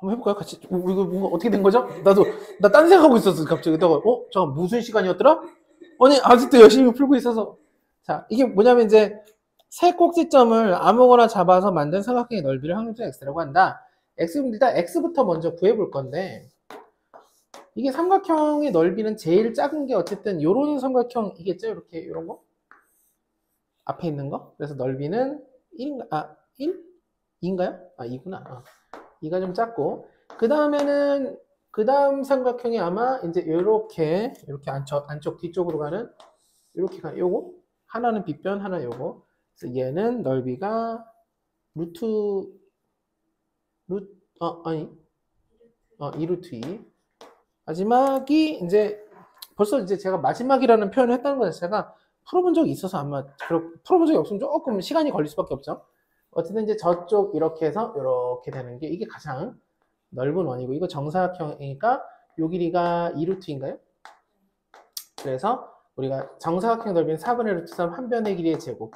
한번 해볼까요? 같이. 이거 뭔가 어떻게 된 거죠? 나 딴 생각하고 있었어, 갑자기. 잠깐, 무슨 시간이었더라? 아니, 아직도 열심히 풀고 있어서. 자, 이게 뭐냐면 이제, 세 꼭지점을 아무거나 잡아서 만든 삼각형의 넓이를 항등수 x라고 한다. 일단 x부터 먼저 구해볼 건데, 이게 삼각형의 넓이는 제일 작은 게 어쨌든 요런 삼각형이겠죠? 이렇게, 요런 거? 앞에 있는 거? 그래서 넓이는 1인가? 1? 2인가요? 2구나. 2가 좀 작고, 그 다음 삼각형이 아마 이제 요렇게 안쪽 뒤쪽으로 가는, 요렇게 가는, 요거? 하나는 빗변, 하나 요거. 그래서 얘는 넓이가 루트, 2루트 2. 마지막이 이제, 벌써 이제 제가 마지막이라는 표현을 했다는 것 자체가 풀어본 적이 있어서 아마, 풀어본 적이 없으면 조금 시간이 걸릴 수밖에 없죠. 어쨌든 이제 저쪽 이렇게 해서 이렇게 되는 게 이게 가장 넓은 원이고, 이거 정사각형이니까 요 길이가 2루트인가요? 그래서 우리가 정사각형 넓이는 4분의 루트 3 한 변의 길이의 제곱.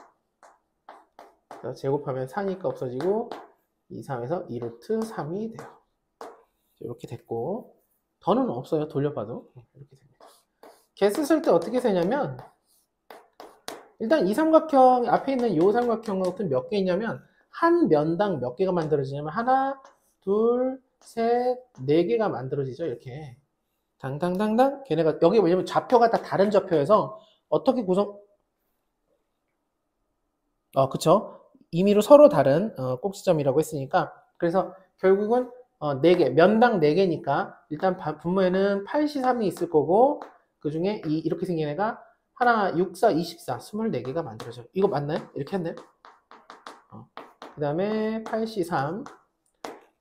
그래서 제곱하면 4니까 없어지고 2, 3에서 2루트 3이 돼요. 이렇게 됐고, 더는 없어요. 돌려봐도 이렇게 됩니다. 개수 쓸 때 어떻게 세냐면, 일단 이 삼각형 앞에 있는 이 삼각형 같은 몇 개 있냐면 한 면당 몇 개가 만들어지냐면 하나, 둘, 셋, 네 개가 만들어지죠. 이렇게 당당당당. 걔네가 여기 뭐냐면 좌표가 다 다른 좌표여서 어떻게 그쵸? 임의로 서로 다른 꼭지점이라고 했으니까, 그래서 결국은 4개, 면당 4개니까 일단 분모에는 8C3이 있을 거고, 그 중에 이렇게 생긴 애가 하나, 6, 4, 24, 24개가 만들어져요. 이거 맞나요? 이렇게 했나요? 그 다음에 8C3.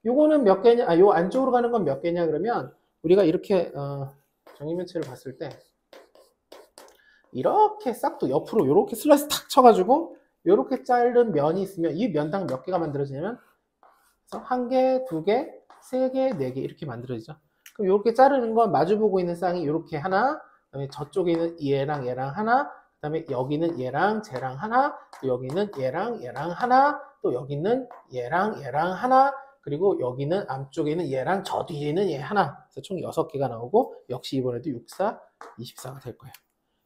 요거는 몇 개냐, 요 안쪽으로 가는 건 몇 개냐, 그러면 우리가 이렇게, 정의면체를 봤을 때, 이렇게 싹도 옆으로 이렇게 슬라이스 탁 쳐가지고, 이렇게 자른 면이 있으면 이 면당 몇 개가 만들어지냐면, 한 개, 두 개, 세 개, 네 개 이렇게 만들어지죠. 그럼 이렇게 자르는 건 마주보고 있는 쌍이 이렇게 하나, 그다음에 저쪽에 있는 얘랑 얘랑 하나, 그다음에 여기는 얘랑 쟤랑 하나, 또 여기는 얘랑 하나, 또 여기는 얘랑 하나, 그리고 여기는 앞쪽에 있는 얘랑 저 뒤에 있는 얘 하나. 그래서 총 6개가 나오고, 역시 이번에도 6, 4, 24가 될 거예요.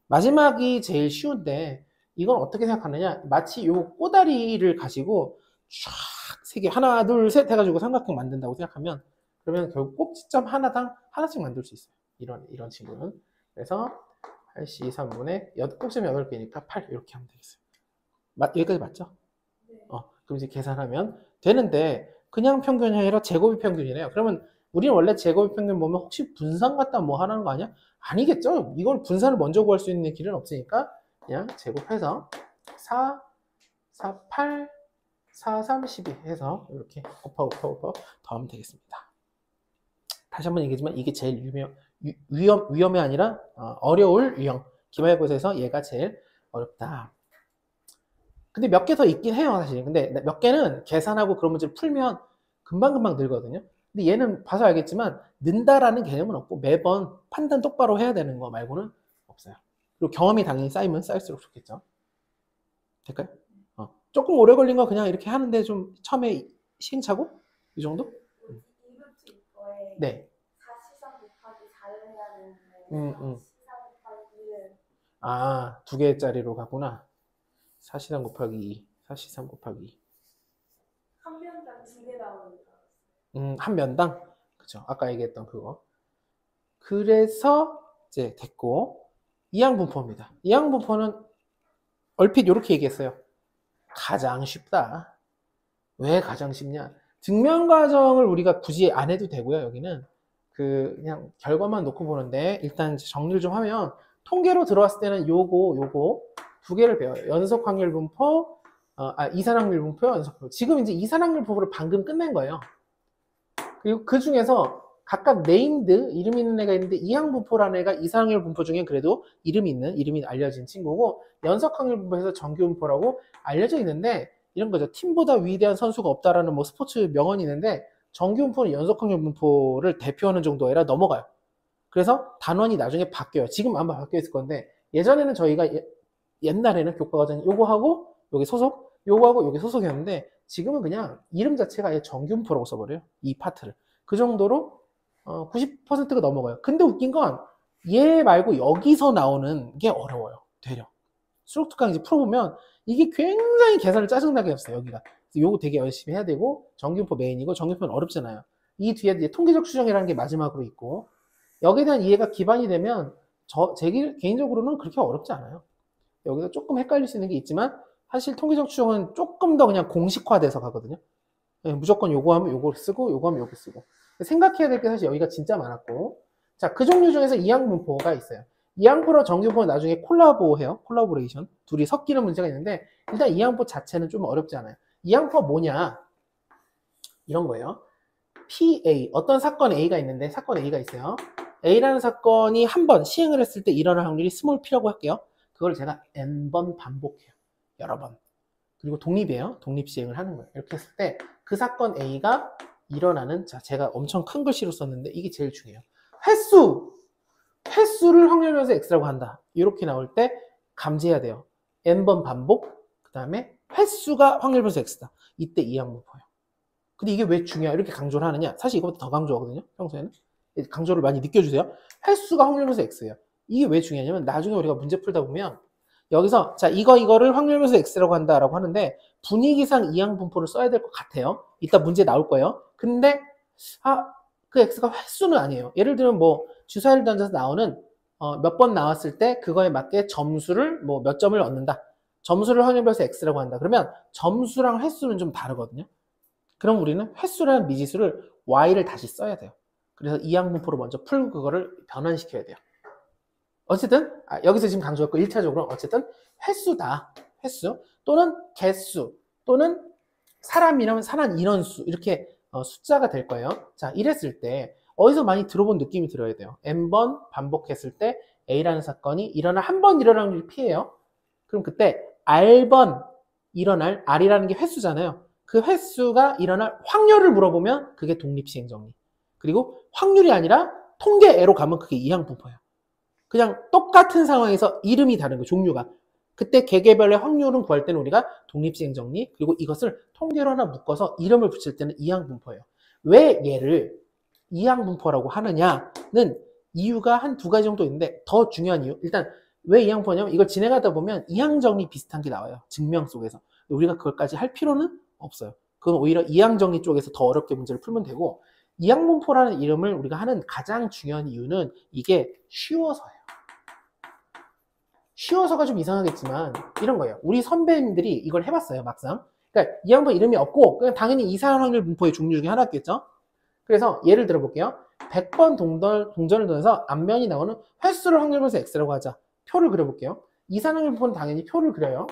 마지막이 제일 쉬운데, 이건 어떻게 생각하느냐? 마치 요 꼬다리를 가지고 쫙 세 개, 하나, 둘, 셋 해가지고 삼각형 만든다고 생각하면, 그러면 결국 꼭지점 하나당 하나씩 만들 수 있어요. 이런 친구는. 그래서 8C3분의 꼭지점 8개니까 8 이렇게 하면 되겠어요. 여기까지 맞죠? 네. 그럼 이제 계산하면 되는데, 그냥 평균이 아니라 제곱이 평균이래요. 그러면 우리는 원래 제곱이 평균 보면 혹시 분산 갖다 뭐 하라는 거 아니야? 아니겠죠? 이걸 분산을 먼저 구할 수 있는 길은 없으니까 그냥 제곱해서 4, 4, 8, 4, 3, 12 해서 이렇게 곱하고 더하면 되겠습니다. 다시 한번 얘기하지만 이게 제일 위험이 아니라 어려울 유형. 기말고사에서 얘가 제일 어렵다. 근데 몇 개 더 있긴 해요, 사실. 근데 몇 개는 계산하고 그런 문제를 풀면 금방금방 늘거든요. 근데 얘는 봐서 알겠지만 는다라는 개념은 없고 매번 판단 똑바로 해야 되는 거 말고는 없어요. 그리고 경험이 당연히 쌓이면 쌓일수록 좋겠죠. 될까요? 조금 오래 걸린 거 그냥 이렇게 하는데 좀 처음에 시행착오? 이 정도? 이루트 이거에 네. 4C3 곱하기 4를 해야 되는데 4C3 곱하기 2를 2개짜리로 가구나. 4C3 곱하기 2. 4C3 곱하기 2. 한 면당 2개 나오는 줄 알았어요. 한 면당? 그쵸. 아까 얘기했던 그거. 그래서 이제 됐고, 이항분포입니다. 이항분포는 얼핏 이렇게 얘기했어요. 가장 쉽다. 왜 가장 쉽냐? 증명 과정을 우리가 굳이 안 해도 되고요. 여기는 그냥 결과만 놓고 보는데, 일단 정리를 좀 하면 통계로 들어왔을 때는 요거 두 개를 배워요. 연속 확률 분포, 이산 확률 분포, 연속 분포. 지금 이제 이산 확률 분포를 방금 끝낸 거예요. 그리고 그 중에서 각각 네임드, 이름 있는 애가 있는데, 이항분포라는 애가 이산확률 분포 중에 그래도 이름이 알려진 친구고, 연속확률 분포에서 정규분포라고 알려져 있는데, 이런 거죠. 팀보다 위대한 선수가 없다라는 뭐 스포츠 명언이 있는데, 정규분포는 연속확률 분포를 대표하는 정도가 아니라 넘어가요. 그래서 단원이 나중에 바뀌어요. 지금 아마 바뀌어 있을 건데, 예전에는 저희가 옛날에는 교과과정 요거하고 여기 소속, 요거하고 여기 소속이었는데, 지금은 그냥 이름 자체가 아예 정규분포라고 써버려요. 이 파트를. 그 정도로 90%가 넘어가요. 근데 웃긴 건 얘 말고 여기서 나오는 게 어려워요. 되려. 수록 특강 이제 풀어보면 이게 굉장히 계산을 짜증나게 했어요. 여기가. 요거 되게 열심히 해야 되고 정규분포 메인이고 정규분포는 어렵잖아요. 이 뒤에 이제 통계적 추정이라는 게 마지막으로 있고 여기에 대한 이해가 기반이 되면 제 개인적으로는 그렇게 어렵지 않아요. 여기서 조금 헷갈릴 수 있는 게 있지만 사실 통계적 추정은 조금 더 그냥 공식화돼서 가거든요. 무조건 요거 하면 요거 쓰고 요거 하면 요거 쓰고 생각해야 될 게 사실 여기가 진짜 많았고 자, 그 종류 중에서 이항분포가 있어요. 이항포랑 정규분포는 나중에 콜라보해요. 콜라보레이션. 둘이 섞이는 문제가 있는데 일단 이항포 자체는 좀 어렵지 않아요. 이항포가 뭐냐? 이런 거예요. PA, 어떤 사건 A가 있는데 사건 A가 있어요. A라는 사건이 한 번 시행을 했을 때 일어날 확률이 스몰 p라고 할게요. 그걸 제가 n번 반복해요. 여러 번. 그리고 독립이에요. 독립 시행을 하는 거예요. 이렇게 했을 때 그 사건 A가 일어나는 자, 제가 엄청 큰 글씨로 썼는데 이게 제일 중요해요. 횟수를 확률면서 x라고 한다. 이렇게 나올 때 감지해야 돼요. n번 반복, 그 다음에 횟수가 확률면서 x다. 이때 이항분포예요. 근데 이게 왜 중요해? 이렇게 강조를 하느냐? 사실 이것보다 더 강조하거든요. 평소에는. 강조를 많이 느껴주세요. 횟수가 확률면서 x예요. 이게 왜 중요하냐면 나중에 우리가 문제 풀다 보면 여기서 자 이거를 확률면서 x라고 한다라고 하는데 분위기상 이항분포를 써야 될 것 같아요. 이따 문제 나올 거예요. 근데 그 x가 횟수는 아니에요. 예를 들면 뭐 주사위를 던져서 나오는 몇 번 나왔을 때 그거에 맞게 점수를 뭐 몇 점을 얻는다. 점수를 확률별서 x라고 한다. 그러면 점수랑 횟수는 좀 다르거든요. 그럼 우리는 횟수라는 미지수를 y를 다시 써야 돼요. 그래서 이항분포로 먼저 풀고 그거를 변환시켜야 돼요. 어쨌든 여기서 지금 강조했고 1차적으로 어쨌든 횟수다. 횟수 또는 개수 또는 사람이라면 사람 인원수 이렇게 숫자가 될 거예요. 자, 이랬을 때 어디서 많이 들어본 느낌이 들어야 돼요. n번 반복했을 때 A라는 사건이 일어나 한 번 일어나는 확률이 P예요. 그럼 그때 R번 일어날 R이라는 게 횟수잖아요. 그 횟수가 일어날 확률을 물어보면 그게 독립시행정리. 그리고 확률이 아니라 통계애로 가면 그게 이항분포예요. 그냥 똑같은 상황에서 이름이 다른 거예요. 종류가. 그때 개개별의 확률은 구할 때는 우리가 독립시행정리 그리고 이것을 통계로 하나 묶어서 이름을 붙일 때는 이항분포예요. 왜 얘를 이항분포라고 하느냐는 이유가 한 두 가지 정도 있는데 더 중요한 이유 일단 왜 이항분포냐면 이걸 진행하다 보면 이항정리 비슷한 게 나와요. 증명 속에서. 우리가 그걸까지 할 필요는 없어요. 그건 오히려 이항정리 쪽에서 더 어렵게 문제를 풀면 되고 이항분포라는 이름을 우리가 하는 가장 중요한 이유는 이게 쉬워서예요. 쉬워서가 좀 이상하겠지만 이런 거예요. 우리 선배님들이 이걸 해봤어요. 막상. 그러니까 이항분포 이름이 없고 그냥 당연히 이상한 확률 분포의 종류 중에 하나였겠죠. 그래서 예를 들어 볼게요. 100번 동전을 던져서 앞면이 나오는 횟수를 확률면서 x라고 하자. 표를 그려볼게요. 이상한 확률 분포는 당연히 표를 그려요.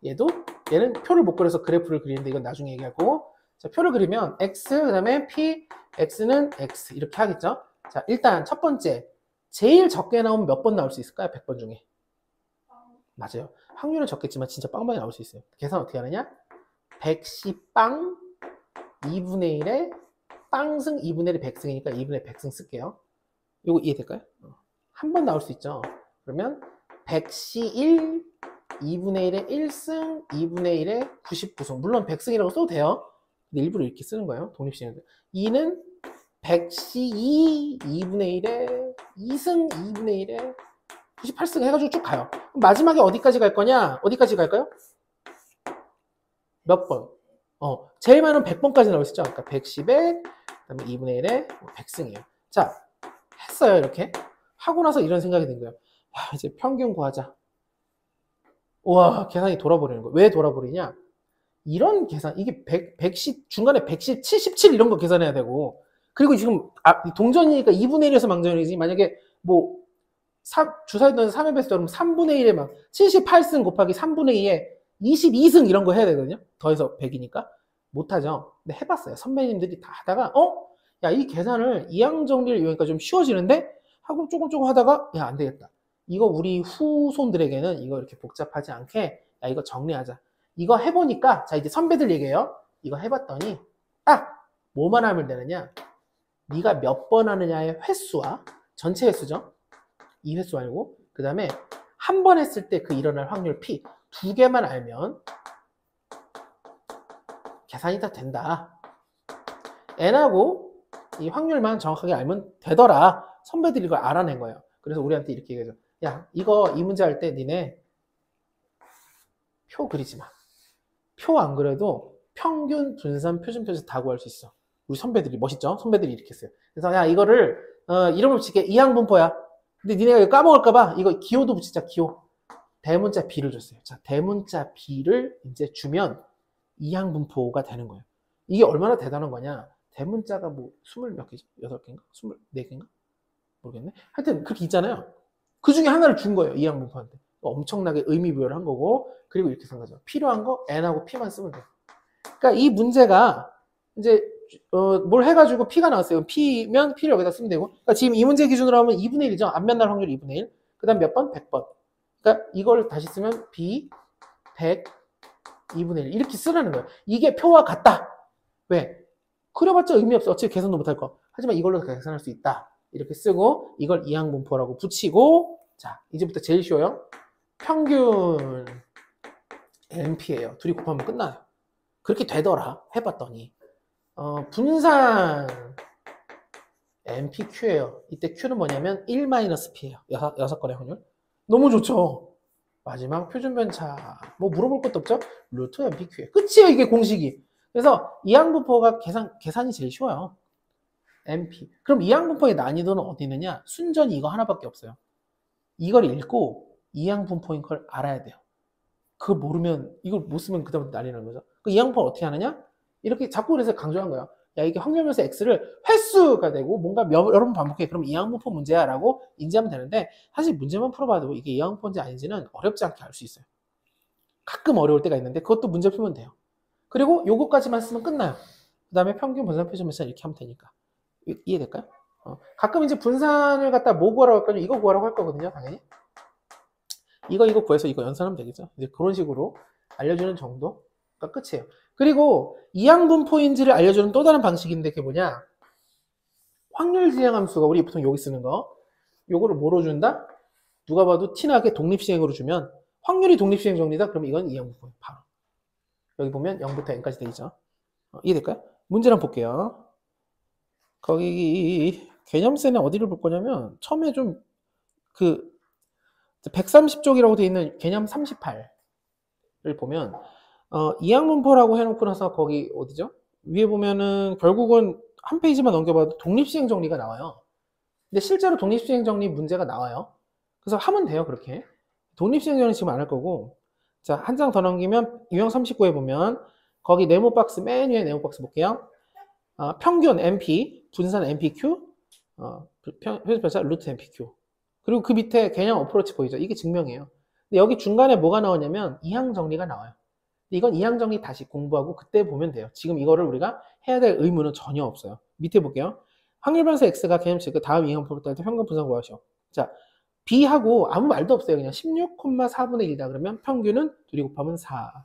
얘는 표를 못 그려서 그래프를 그리는데 이건 나중에 얘기할 거고 자, 표를 그리면 x 그 다음에 p, x는 x 이렇게 하겠죠. 자, 일단 첫 번째 제일 적게 나오면 몇 번 나올 수 있을까요? 100번 중에. 맞아요. 확률은 적겠지만 진짜 빵빵히 나올 수 있어요. 계산 어떻게 하느냐? 100시 빵 2분의 1에 빵승 2분의 1이 100승이니까 2분의 100승 쓸게요. 이거 이해될까요? 한 번 나올 수 있죠. 그러면 100시 1 2분의 1에 1승 2분의 1에 99승 물론 100승이라고 써도 돼요. 근데 일부러 이렇게 쓰는 거예요. 독립시행들. 2는 100시 2 2분의 1에 2승 2분의 1에 98승 해가지고 쭉 가요. 그럼 마지막에 어디까지 갈 거냐? 어디까지 갈까요? 몇 번? 제일 많은 100번까지 나올 수 있죠. 그러니까 110에 그다음에 2분의 1에 100승이에요. 자, 했어요. 이렇게. 하고 나서 이런 생각이 든 거예요. 이제 평균 구하자. 우와, 계산이 돌아버리는 거예요. 왜 돌아버리냐? 이런 계산, 이게 110, 중간에 110, 77 이런 거 계산해야 되고, 그리고 지금 동전이니까 2분의 1에서 망전이지. 만약에 뭐 주사위 던져서 3회 배수 그러면 3분의 1에 막 78승 곱하기 3분의 2에 22승 이런 거 해야 되거든요. 더해서 100이니까 못하죠. 근데 해봤어요. 선배님들이 다 하다가 야, 이 계산을 이항정리를 이용하니까 좀 쉬워지는데 하고 조금 하다가 야, 안 되겠다. 이거 우리 후손들에게는 이거 이렇게 복잡하지 않게 야, 이거 정리하자. 이거 해보니까 자, 이제 선배들 얘기해요. 이거 해봤더니 딱 뭐만 하면 되느냐? 네가 몇 번 하느냐의 횟수와 전체 횟수죠. 이 횟수 알고 그 다음에 한 번 했을 때 그 일어날 확률 P 두 개만 알면 계산이 다 된다. n하고 이 확률만 정확하게 알면 되더라. 선배들이 이걸 알아낸 거예요. 그래서 우리한테 이렇게 얘기하죠. 야, 이거 이 문제 할 때 니네 표 그리지 마. 표 안 그래도 평균, 분산, 표준, 편차 다 구할 수 있어. 우리 선배들이 멋있죠? 선배들이 이렇게 했어요. 그래서 야, 이거를 이름을 붙일게. 이항분포야. 근데 니네가 이거 까먹을까봐 이거 기호도 붙이자. 기호. 대문자 B를 줬어요. 자, 대문자 B를 이제 주면 이항분포가 되는 거예요. 이게 얼마나 대단한 거냐? 대문자가 뭐 20 몇 개지? 8개인가? 24개인가? 모르겠네. 하여튼 그렇게 있잖아요. 그 중에 하나를 준 거예요. 이항분포한테. 엄청나게 의미부여를 한 거고, 그리고 이렇게 생각하죠. 필요한 거 n하고 p만 쓰면 돼요. 그러니까 이 문제가 이제 뭘 해가지고 p가 나왔어요. p면 p를 여기다 쓰면 되고, 그러니까 지금 이 문제 기준으로 하면 2분의 1이죠. 안 만날 확률 2분의 1. 그 다음 몇 번? 100번. 그러니까 이걸 다시 쓰면 b 100 2분의 1 이렇게 쓰라는 거예요. 이게 표와 같다. 왜? 그려봤자 의미 없어. 어차피 계산도 못할 거. 하지만 이걸로 계산할 수 있다. 이렇게 쓰고 이걸 이항분포라고 붙이고, 자, 이제부터 제일 쉬워요. 평균 NP예요. 둘이 곱하면 끝나요. 그렇게 되더라. 해봤더니 분산 NPQ예요. 이때 Q는 뭐냐면 1-P예요. 6건의 확률. 너무 좋죠. 마지막 표준 편차. 뭐 물어볼 것도 없죠? 루트 NPQ예요. 끝이에요. 이게 공식이. 그래서 이항분포가 계산이 제일 쉬워요. NP. 그럼 이항분포의 난이도는 어디 있느냐? 순전히 이거 하나밖에 없어요. 이걸 읽고 이항분포인 걸 알아야 돼요. 그걸 모르면, 이걸 못 쓰면 그다음부터 난리 나는 거죠. 그 이항분포를 어떻게 하느냐? 이렇게 자꾸 그래서 강조한 거예요. 야, 이게 확률면서 x를 횟수가 되고 뭔가 여러 번 반복해. 그럼 이항분포 문제야 라고 인지하면 되는데, 사실 문제만 풀어봐도 이게 이항분포인지 아닌지는 어렵지 않게 알 수 있어요. 가끔 어려울 때가 있는데 그것도 문제 풀면 돼요. 그리고 요거까지만 쓰면 끝나요. 그 다음에 평균, 분산, 표준, 편차 이렇게 하면 되니까. 이해될까요? 가끔 이제 분산을 갖다 뭐 구하라고 할 거냐? 이거 구하라고 할 거거든요, 당연히. 이거 구해서 이거 연산하면 되겠죠. 이제 그런 식으로 알려주는 정도가 끝이에요. 그리고 이항분포인지를 알려주는 또 다른 방식인데 그게 뭐냐? 확률 지향함수가 우리 보통 여기 쓰는 거. 요거를 뭐로 준다? 누가 봐도 티나게 독립시행으로 주면 확률이 독립시행 정리다? 그럼 이건 이항분포예요. 바로. 여기 보면 0부터 n까지 돼 있죠. 이해될까요? 문제를 한번 볼게요. 거기 개념센에 어디를 볼 거냐면 처음에 좀 그 130쪽이라고 되어 있는 개념 38을 보면 이항분포라고 해놓고 나서 거기 어디죠? 위에 보면은 결국은 한 페이지만 넘겨봐도 독립시행 정리가 나와요. 근데 실제로 독립시행 정리 문제가 나와요. 그래서 하면 돼요. 그렇게 독립시행 정리 지금 안 할 거고, 자, 한 장 더 넘기면 유형 39에 보면 거기 네모 박스 맨 위에 네모 박스 볼게요. 평균 NP, 분산 NPQ, 표준 편차 루트 NPQ. 그리고 그 밑에 개념 어프로치 보이죠? 이게 증명이에요. 근데 여기 중간에 뭐가 나오냐면 이항 정리가 나와요. 이건 이항 정리 다시 공부하고 그때 보면 돼요. 지금 이거를 우리가 해야 될 의무는 전혀 없어요. 밑에 볼게요. 확률 변수 X가 개념치 그 다음 이항분포 할 때 평균 분산 구하시오. 자, B하고 아무 말도 없어요. 그냥 16,4분의 1이다 그러면 평균은 둘이 곱하면 4.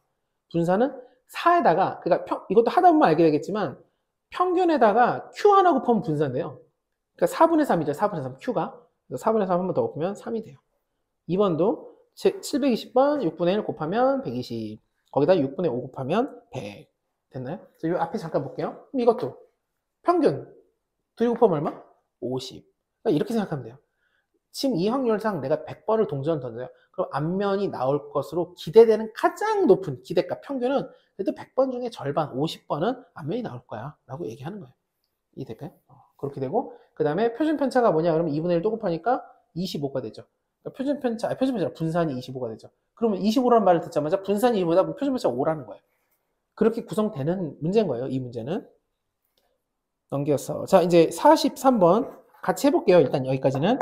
분산은 4에다가, 그러니까 이것도 하다 보면 알게 되겠지만 평균에다가 Q 하나 곱하면 분산돼요. 그러니까 4분의 3이죠. 4분의 3 Q가. 4분의 3 한 번 더 곱하면 3이 돼요. 2번도 720번 6분의 1 곱하면 120. 거기다 6분의 5 곱하면 100. 됐나요? 이 앞에 잠깐 볼게요. 그럼 이것도 평균 둘이 곱하면 얼마? 50. 그러니까 이렇게 생각하면 돼요. 지금 이 확률상 내가 100번을 동전을 던져요. 그럼 앞면이 나올 것으로 기대되는 가장 높은 기대값 평균은 그래도 100번 중에 절반 50번은 앞면이 나올 거야 라고 얘기하는 거예요. 이해될까요? 그렇게 되고, 그 다음에 표준 편차가 뭐냐 그러면 2분의 1 또 곱하니까 25가 되죠. 그러니까 표준 편차 분산이 25가 되죠. 그러면 25라는 말을 듣자마자 분산이 2보다 표준 편차가 5라는 거예요. 그렇게 구성되는 문제인 거예요. 이 문제는. 넘겨서. 자, 이제 43번 같이 해볼게요. 일단 여기까지는.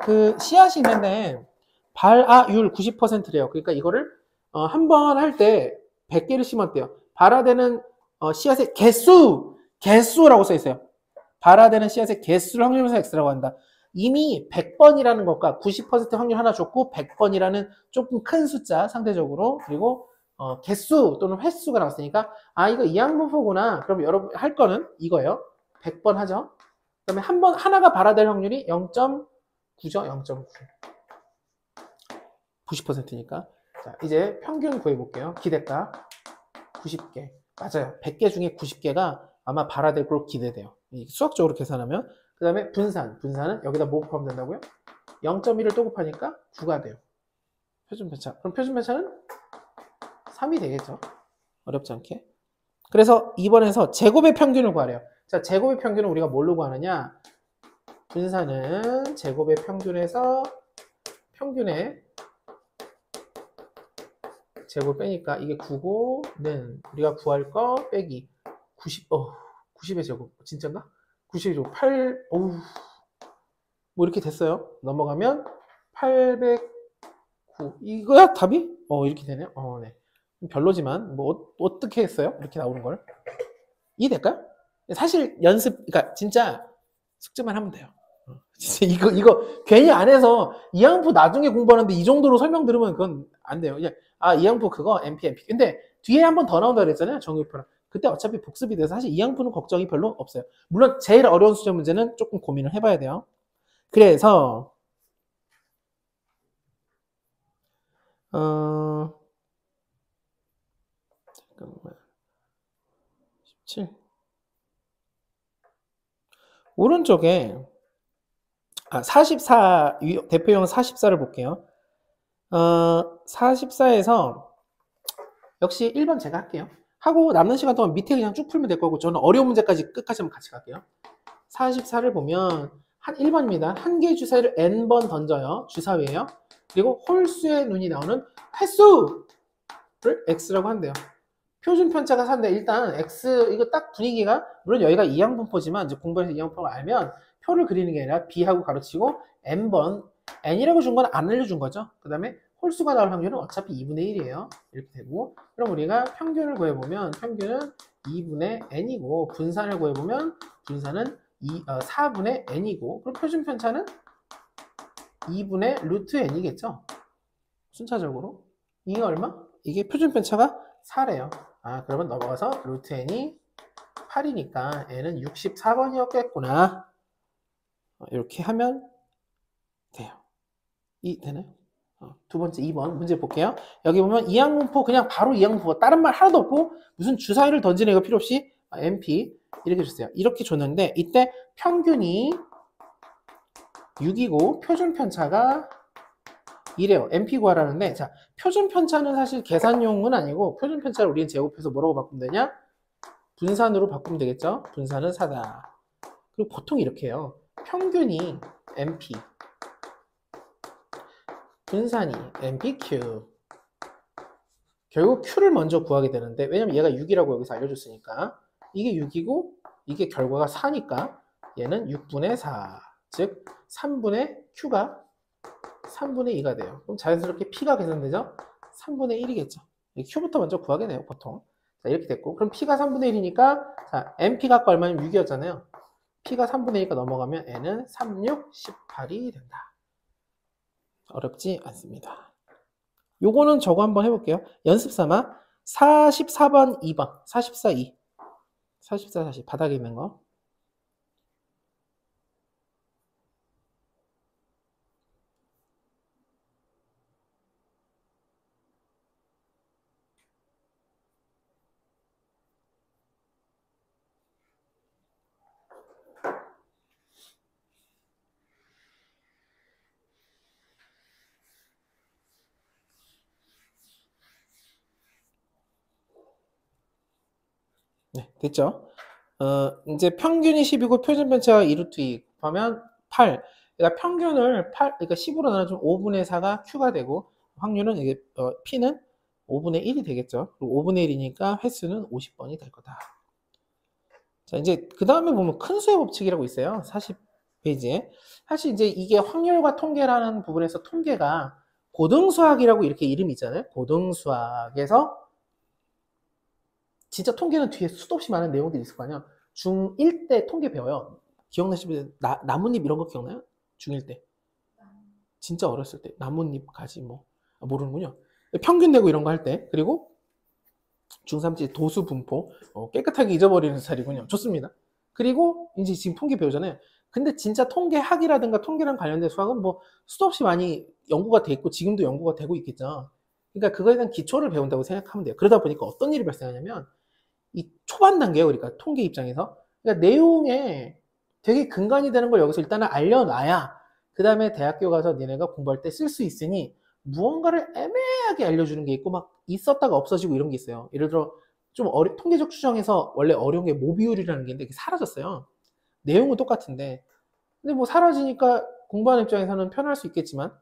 그 씨앗이 있는데 발아율 90%래요. 그러니까 이거를 한 번 할 때 100개를 심었대요. 발아되는 씨앗의 개수라고 써 있어요. 발아되는 씨앗의 개수를 확률분산 X라고 한다. 이미 100번이라는 것과 90% 확률 하나 줬고 100번이라는 조금 큰 숫자 상대적으로, 그리고 개수 또는 횟수가 나왔으니까 이거 이항분포구나. 그럼 여러분 할 거는 이거예요. 100번 하죠. 그 다음에 하나가 발아될 확률이 0.9죠. 0.9. 90%니까. 자, 이제 평균 구해볼게요. 기대값 90개. 맞아요. 100개 중에 90개가 아마 발화될 걸로 기대돼요. 수학적으로 계산하면. 그 다음에 분산은 여기다 뭐 곱하면 된다고요? 0.1을 또 곱하니까 9가 돼요. 표준편차. 그럼 표준편차는 3이 되겠죠. 어렵지 않게. 그래서 2번에서 제곱의 평균을 구하래요. 자, 제곱의 평균은 우리가 뭘로 구하느냐? 분산은 제곱의 평균에서 평균의 제곱 빼니까 이게 9고는 우리가 구할 거 빼기 90의 제곱. 진짠가? 90의 제곱. 8, 어우. 뭐 이렇게 됐어요. 넘어가면 809. 이거야 답이? 이렇게 되네요. 네. 별로지만 뭐 어떻게 했어요? 이렇게 나오는 걸. 이해될까요? 사실 그러니까 진짜 숙제만 하면 돼요. 진짜 이거 괜히 안 해서 이항부 나중에 공부하는데 이 정도로 설명 들으면 그건 안 돼요. 그냥 이항부 그거 MP. 근데 뒤에 한 번 더 나온다 그랬잖아요. 정유표랑. 그때 어차피 복습이 돼서 사실 이항부는 걱정이 별로 없어요. 물론 제일 어려운 수제 문제는 조금 고민을 해봐야 돼요. 그래서 잠깐만 17 오른쪽에 44 대표형 44를 볼게요. 44에서 역시 1번 제가 할게요. 하고 남는 시간 동안 밑에 그냥 쭉 풀면 될 거고 저는 어려운 문제까지 끝까지 한번 같이 갈게요. 44를 보면 1번입니다. 한 개의 주사위를 n번 던져요. 주사위예요. 그리고 홀수의 눈이 나오는 횟수를 x라고 한대요. 표준 편차가 4인데 일단 x 이거 딱 분위기가 물론 여기가 이항분포지만 이제 공부해서 이항분포를 알면 표를 그리는 게 아니라 b하고 가로치고 n번 n이라고 준 건 안 알려준 거죠. 그 다음에 홀수가 나올 확률은 어차피 2분의 1이에요. 이렇게 되고 그럼 우리가 평균을 구해보면 평균은 2분의 n이고 분산을 구해보면 분산은 4분의 n이고 그럼 표준 편차는 2분의 루트 n이겠죠. 순차적으로 이게 얼마? 이게 표준 편차가 4래요. 그러면 넘어가서 루트 n이 8이니까 n은 64번이었겠구나. 이렇게 하면 돼요. 되나요? 두 번째 2번 문제 볼게요. 여기 보면 이항분포 그냥 바로 이항분포 다른 말 하나도 없고 무슨 주사위를 던지는 거 필요 없이 MP 이렇게 줬어요. 이렇게 줬는데 이때 평균이 6이고 표준 편차가 이래요. MP 구하라는데 자 표준 편차는 사실 계산용은 아니고 표준 편차를 우리는 제곱해서 뭐라고 바꾸면 되냐? 분산으로 바꾸면 되겠죠? 분산은 4다. 그리고 보통 이렇게 해요. 평균이 MP 분산이 MPQ 결국 Q를 먼저 구하게 되는데 왜냐면 얘가 6이라고 여기서 알려줬으니까 이게 6이고 이게 결과가 4니까 얘는 6분의 4 즉 3분의 Q가 3분의 2가 돼요. 그럼 자연스럽게 P가 계산되죠? 3분의 1이겠죠. Q부터 먼저 구하게 돼요, 보통. 자, 이렇게 됐고. 그럼 P가 3분의 1이니까, 자, MP가 얼마냐면 6이었잖아요. P가 3분의 1이니까 넘어가면 N은 3, 6, 18이 된다. 어렵지 않습니다. 요거는 저거 한번 해볼게요. 연습 삼아 44번 2번, 44, 2. 44, 40. 바닥에 있는 거. 네, 됐죠? 이제 평균이 10이고 표준 편차가 2루트 2 하면 8. 그러니까 평균을 그러니까 10으로 나눠주면 5분의 4가 Q가 되고 확률은 이게 P는 5분의 1이 되겠죠. 그리고 5분의 1이니까 횟수는 50번이 될 거다. 자, 이제 그 다음에 보면 큰 수의 법칙이라고 있어요. 40페이지에. 사실 이제 이게 확률과 통계라는 부분에서 통계가 고등수학이라고 이렇게 이름이 있잖아요. 고등수학에서 진짜 통계는 뒤에 수도 없이 많은 내용들이 있을 거 아니야. 중1 때 통계 배워요. 기억나시면 나뭇잎 이런 거 기억나요? 중1 때. 진짜 어렸을 때. 나뭇잎, 가지 뭐. 모르는군요. 평균 내고 이런 거 할 때. 그리고 중3 때 도수 분포. 깨끗하게 잊어버리는 스타일이군요. 좋습니다. 그리고 이제 지금 통계 배우잖아요. 근데 진짜 통계학이라든가 통계랑 관련된 수학은 뭐 수도 없이 많이 연구가 돼 있고 지금도 연구가 되고 있겠죠. 그러니까 그거에 대한 기초를 배운다고 생각하면 돼요. 그러다 보니까 어떤 일이 발생하냐면 이 초반 단계예요. 그러니까 통계 입장에서. 그러니까 내용에 되게 근간이 되는 걸 여기서 일단은 알려놔야 그 다음에 대학교 가서 니네가 공부할 때 쓸 수 있으니 무언가를 애매하게 알려주는 게 있고 막 있었다가 없어지고 이런 게 있어요. 예를 들어 좀 통계적 추정에서 원래 어려운 게 모비율이라는 게 있는데 그게 사라졌어요. 내용은 똑같은데 근데 뭐 사라지니까 공부하는 입장에서는 편할 수 있겠지만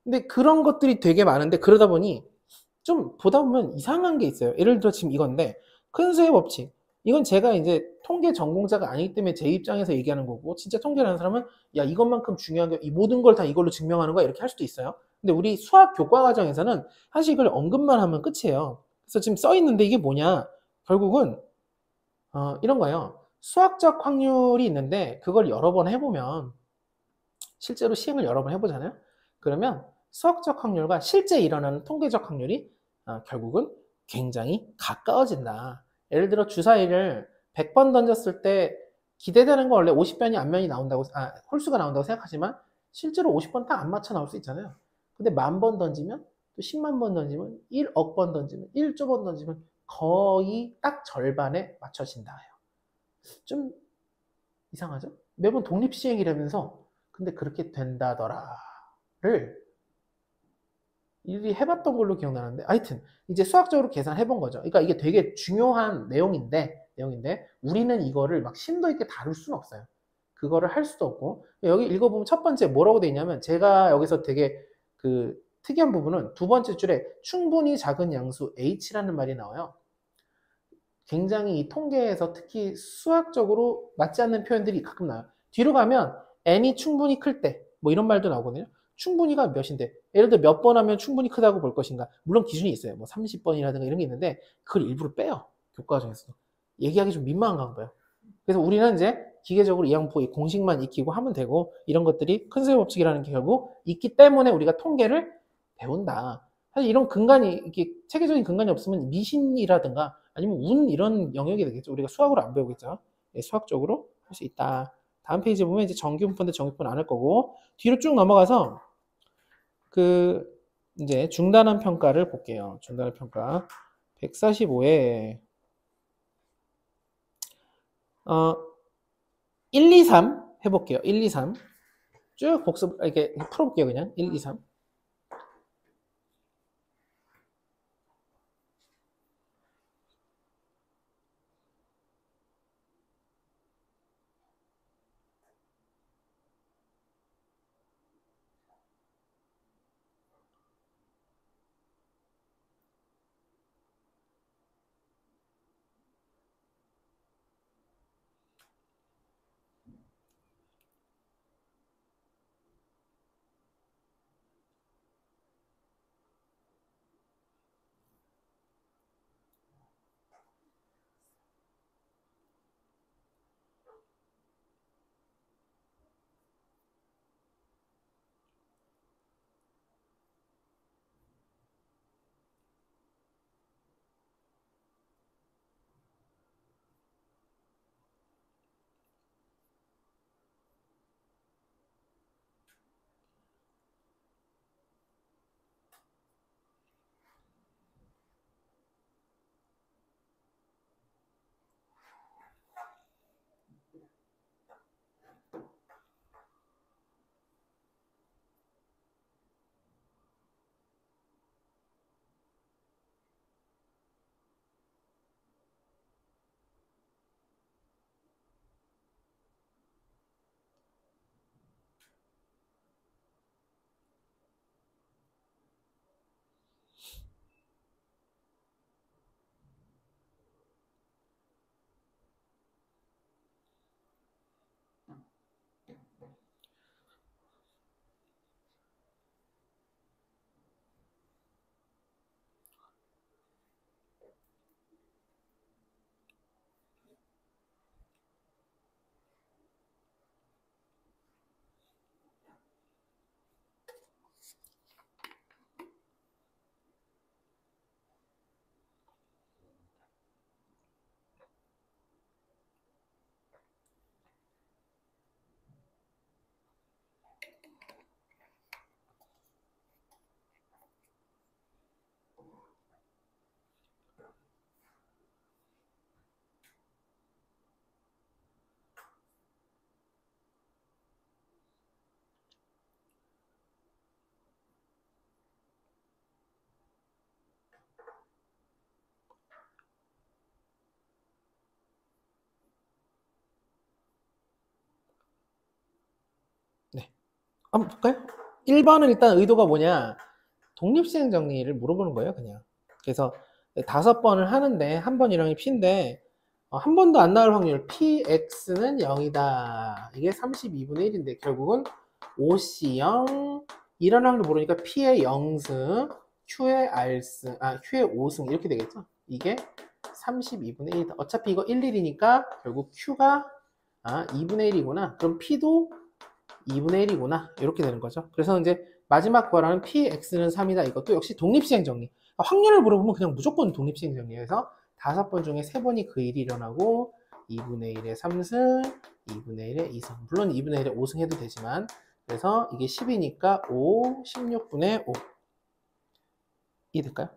근데 그런 것들이 되게 많은데 그러다 보니 좀 보다 보면 이상한 게 있어요. 예를 들어 지금 이건데 큰 수의 법칙. 이건 제가 이제 통계 전공자가 아니기 때문에 제 입장에서 얘기하는 거고 진짜 통계라는 사람은 야 이것만큼 중요한 게 이 모든 걸 다 이걸로 증명하는 거야 이렇게 할 수도 있어요. 근데 우리 수학 교과 과정에서는 사실 이걸 언급만 하면 끝이에요. 그래서 지금 써 있는데 이게 뭐냐? 결국은 이런 거예요. 수학적 확률이 있는데 그걸 여러 번 해보면 실제로 시행을 여러 번 해보잖아요. 그러면 수학적 확률과 실제 일어나는 통계적 확률이 결국은 굉장히 가까워진다. 예를 들어 주사위를 100번 던졌을 때 기대되는 건 원래 50변이 앞면이 나온다고, 홀수가 나온다고 생각하지만 실제로 50번 딱 안 맞춰 나올 수 있잖아요. 근데 10,000번 던지면 또 10만 번 던지면 1억 번 던지면 1조 번 던지면 거의 딱 절반에 맞춰진다. 좀 이상하죠? 매번 독립시행이라면서 근데 그렇게 된다더라를 일일이 해봤던 걸로 기억나는데 하여튼 이제 수학적으로 계산해본 거죠. 그러니까 이게 되게 중요한 내용인데 우리는 이거를 막 심도 있게 다룰 수는 없어요. 그거를 할 수도 없고 여기 읽어보면 첫 번째 뭐라고 돼 있냐면 제가 여기서 되게 그 특이한 부분은 두 번째 줄에 충분히 작은 양수 h라는 말이 나와요. 굉장히 이 통계에서 특히 수학적으로 맞지 않는 표현들이 가끔 나와요. 뒤로 가면 n이 충분히 클 때, 뭐 이런 말도 나오거든요. 충분히가 몇인데, 예를 들어 몇 번 하면 충분히 크다고 볼 것인가. 물론 기준이 있어요. 뭐 30번이라든가 이런 게 있는데, 그걸 일부러 빼요. 교과 과정에서. 얘기하기 좀 민망한가 봐요. 그래서 우리는 이제 기계적으로 이항포의 공식만 익히고 하면 되고, 이런 것들이 큰 수의 법칙이라는 게 결국 있기 때문에 우리가 통계를 배운다. 사실 이런 근간이, 이렇게 체계적인 근간이 없으면 미신이라든가 아니면 운 이런 영역이 되겠죠. 우리가 수학으로 안 배우겠죠. 네, 수학적으로 할 수 있다. 다음 페이지 보면 이제 정규분포인데 정규분 안 할 거고 뒤로 쭉 넘어가서 그 이제 중단한 평가를 볼게요. 중단한 평가 145에 1, 2, 3 해볼게요. 1, 2, 3 쭉 복습 이렇게 풀어볼게요. 그냥 1, 2, 3. 한번 볼까요? 1번은 일단 의도가 뭐냐? 독립시행 정리를 물어보는 거예요, 그냥. 그래서 5번을 하는데 한 번 이랑이 P인데 한 번도 안 나올 확률 PX는 0이다. 이게 32분의 1인데 결국은 OC 0 이런 확률 모르니까 P의 0승, Q의 R승, Q의 5승 이렇게 되겠죠? 이게 32분의 1이다. 어차피 이거 1, 1이니까 결국 Q가 2분의 1이구나. 그럼 P도 2분의 1이구나. 이렇게 되는 거죠. 그래서 이제 마지막 구하라는 PX는 3이다. 이것도 역시 독립시행 정리. 확률을 물어보면 그냥 무조건 독립시행 정리해서 5번 중에 3번이 그 일이 일어나고 2분의 1의 3승, 2분의 1의 2승. 물론 2분의 1의 5승 해도 되지만 그래서 이게 10이니까 5, 16분의 5. 이해될까요?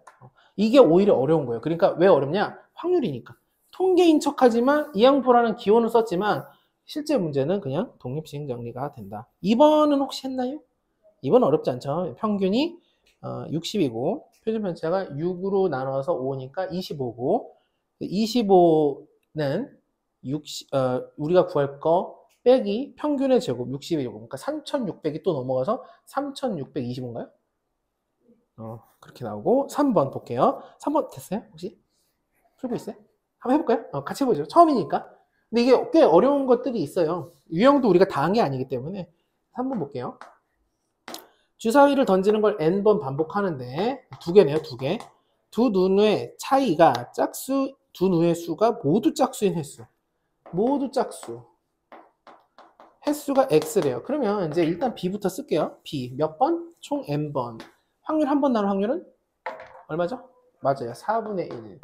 이게 오히려 어려운 거예요. 그러니까 왜 어렵냐? 확률이니까. 통계인 척하지만 이항포라는 기호는 썼지만 실제 문제는 그냥 독립시행 정리가 된다. 2번은 혹시 했나요? 2번 어렵지 않죠? 평균이 60이고 표준 편차가 6으로 나눠서 5니까 25고 25는 60, 우리가 구할 거 빼기 평균의 제곱 60이고 그러니까 3600이 또 넘어가서 3625인가요? 그렇게 나오고 3번 볼게요. 3번 됐어요? 혹시? 풀고 있어요? 한번 해볼까요? 같이 해보죠. 처음이니까. 근데 이게 꽤 어려운 것들이 있어요. 유형도 우리가 다 한 게 아니기 때문에 3번 볼게요. 주사위를 던지는 걸 n번 반복하는데 두 개네요, 두 개. 두 눈의 차이가 짝수, 두 눈의 수가 모두 짝수인 횟수. 모두 짝수. 횟수가 x래요. 그러면 이제 일단 b부터 쓸게요. b 몇 번? 총 n번. 확률 한 번 나올 확률은 얼마죠? 맞아요. 4분의 1.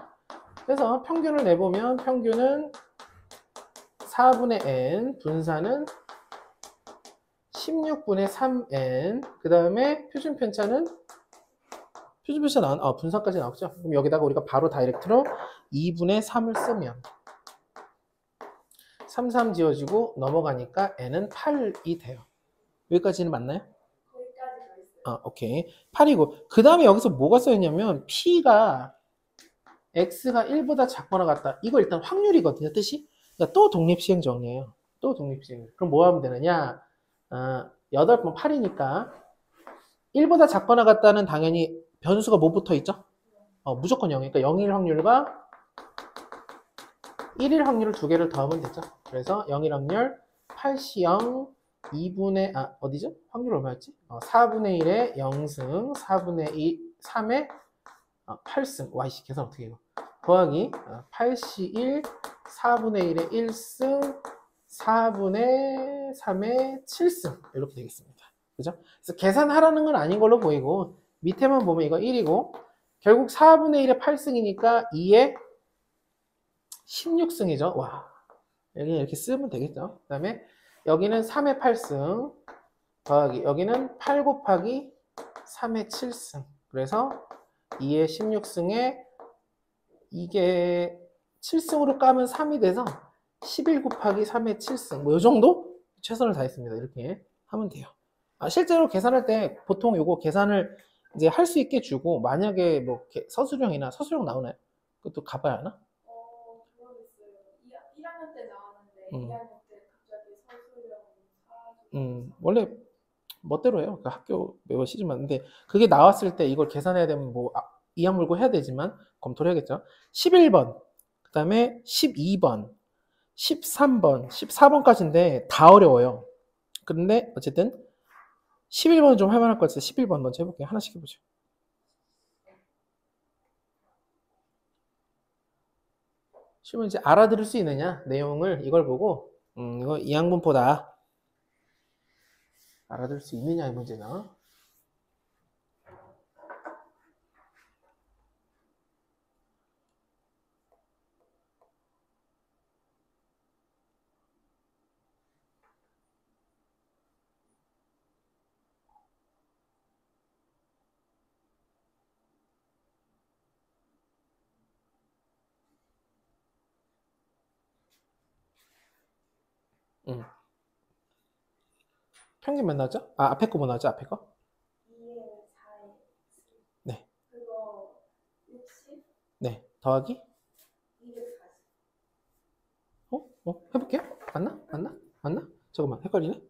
그래서 평균을 내보면 평균은 4분의 n, 분산은 16분의 3n, 그 다음에 표준 편차는 분산까지 나왔죠. 그럼 여기다가 우리가 바로 다이렉트로 2분의 3을 쓰면 3, 3 지워지고 넘어가니까 n은 8이 돼요. 여기까지는 맞나요? 거기까지 가 있어요. 오케이. 8이고 그 다음에 여기서 뭐가 써있냐면 p가 x가 1보다 작거나 같다. 이거 일단 확률이거든요, 뜻이. 그러니까 또 독립시행 정리예요. 또 독립시행. 그럼 뭐 하면 되느냐? 8번 8이니까 1보다 작거나 같다는 당연히 변수가 뭐 붙어 있죠? 무조건 0이니까 0일 확률과 1일 확률을 두 개를 더하면 되죠. 그래서 0일 확률 8C0 2분의 어디죠? 확률 얼마였지? 4분의 1의 0승 4분의 2 3의 8승 와이씨 계산 어떻게 해요? 더하기 8C1 4분의 1의 1승 4분의 3의 7승 이렇게 되겠습니다. 그죠? 그래서 계산하라는 건 아닌 걸로 보이고 밑에만 보면 이거 1이고 결국 4분의 1의 8승이니까 2의 16승이죠. 와, 여기 이렇게 쓰면 되겠죠. 그 다음에 여기는 3의 8승 더하기 여기는 8 곱하기 3의 7승 그래서 2의 16승에 이게 7승으로 까면 3이 돼서 11 곱하기 3의 7승 뭐 이 정도 최선을 다했습니다. 이렇게 하면 돼요. 실제로 계산할 때 보통 요거 계산을 이제 할 수 있게 주고 만약에 뭐 서술형이나 서술형 나오나요? 그것도 가봐야 하나? 모르겠어요. 1학년 때 나왔는데 음. 2학년 때 갑자기 서술형 사라지고 원래 멋대로 해요. 그 학교 매번 시즌 맞는데 그게 나왔을 때 이걸 계산해야 되면 뭐 이악 물고 해야 되지만 검토를 해야겠죠. 11번, 그 다음에 12번, 13번, 14번까지인데 다 어려워요. 그런데 어쨌든 11번은 좀 할만할 것 같아서 11번 먼저 해볼게요. 하나씩 해보죠. 쉬면 이제 알아들을 수 있느냐 내용을 이걸 보고 이거 이항문포다 알아들을 수 있느냐 이 문제나. 평균 몇 나왔죠? 앞에 거 뭐 나왔죠? 앞에 거? 2의 4의 네. 그거 60? 네. 더하기? 240. 해볼게요. 맞나? 맞나? 맞나? 잠깐만, 헷갈리네.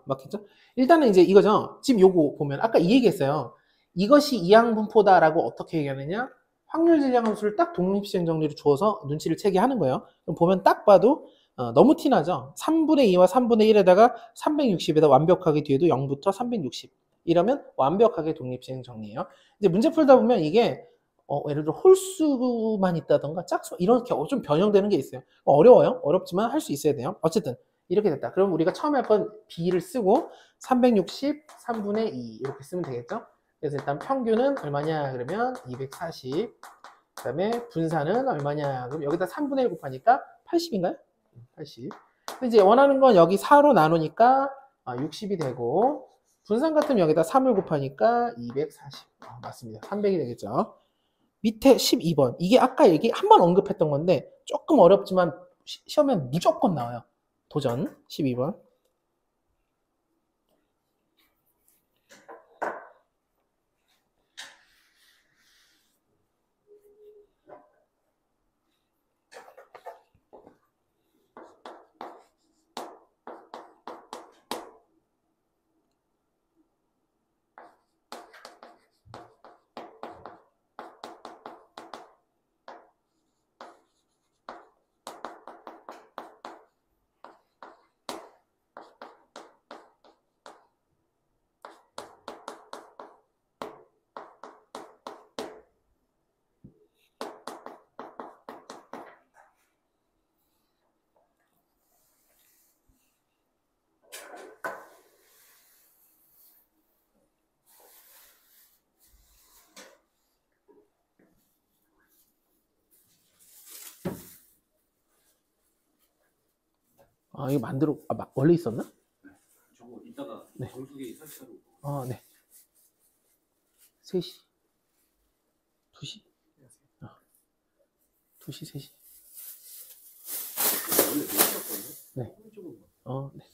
맞겠죠? 일단은 이제 이거죠. 지금 요거 보면 아까 이 얘기했어요. 이것이 이항분포다라고 어떻게 얘기하느냐? 확률 질량 함수를 딱 독립시행 정리로 주어서 눈치를 채게 하는 거예요. 그럼 보면 딱 봐도 너무 티나죠? 3분의 2와 3분의 1에다가 360에다 완벽하게 뒤에도 0부터 360. 이러면 완벽하게 독립시행 정리예요. 이제 문제 풀다 보면 이게 예를 들어 홀수만 있다던가 짝수 이렇게 좀 변형되는 게 있어요. 어려워요. 어렵지만 할 수 있어야 돼요. 어쨌든 이렇게 됐다. 그럼 우리가 처음에 할 건 b를 쓰고 360 3분의 2 이렇게 쓰면 되겠죠? 그래서 일단 평균은 얼마냐 그러면 240. 그 다음에 분산은 얼마냐 그럼 여기다 3분의 1 곱하니까 80인가요? 80. 근데 이제 원하는 건 여기 4로 나누니까 60이 되고 분산 같으면 여기다 3을 곱하니까 240. 맞습니다. 300이 되겠죠? 밑에 12번. 이게 아까 얘기 한 번 언급했던 건데 조금 어렵지만 시험에 무조건 나와요. 도전 12번. 이거 원래 있었나? 저거 이따가 네. 정수기 설치하고. 네. 3시. 2시? 2시, 3시. 원래 4시였거든요? 네. 네.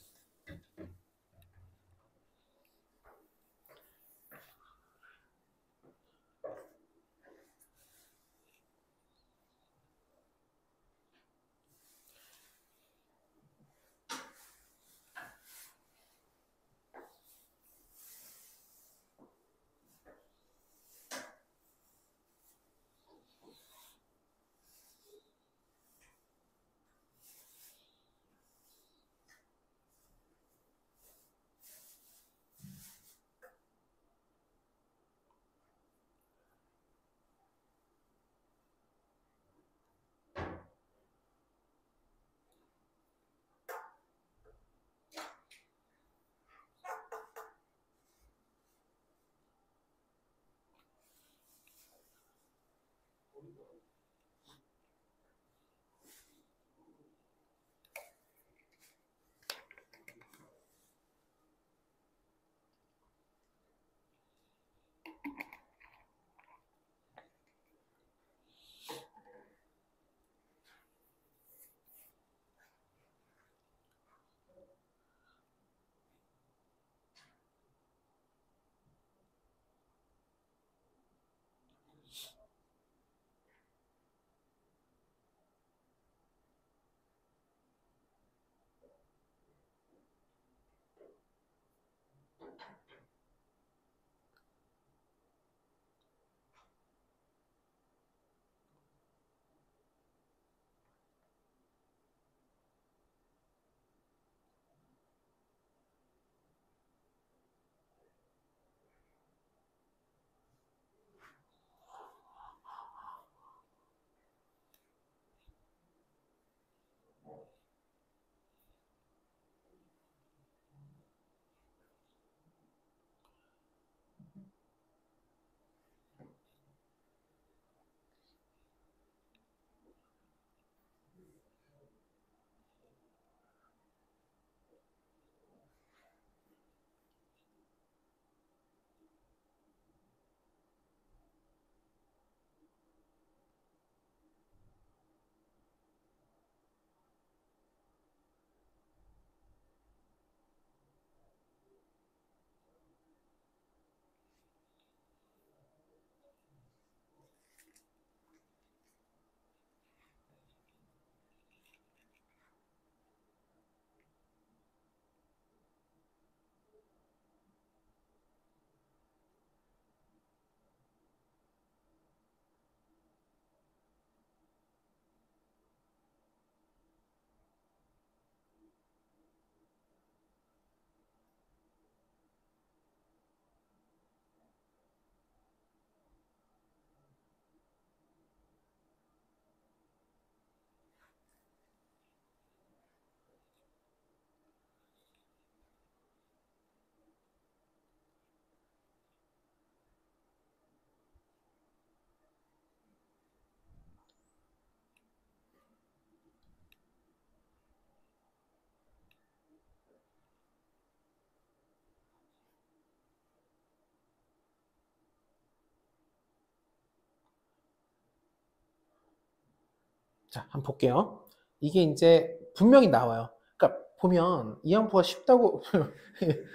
자, 한번 볼게요. 이게 이제 분명히 나와요. 그러니까 보면 이항포가 쉽다고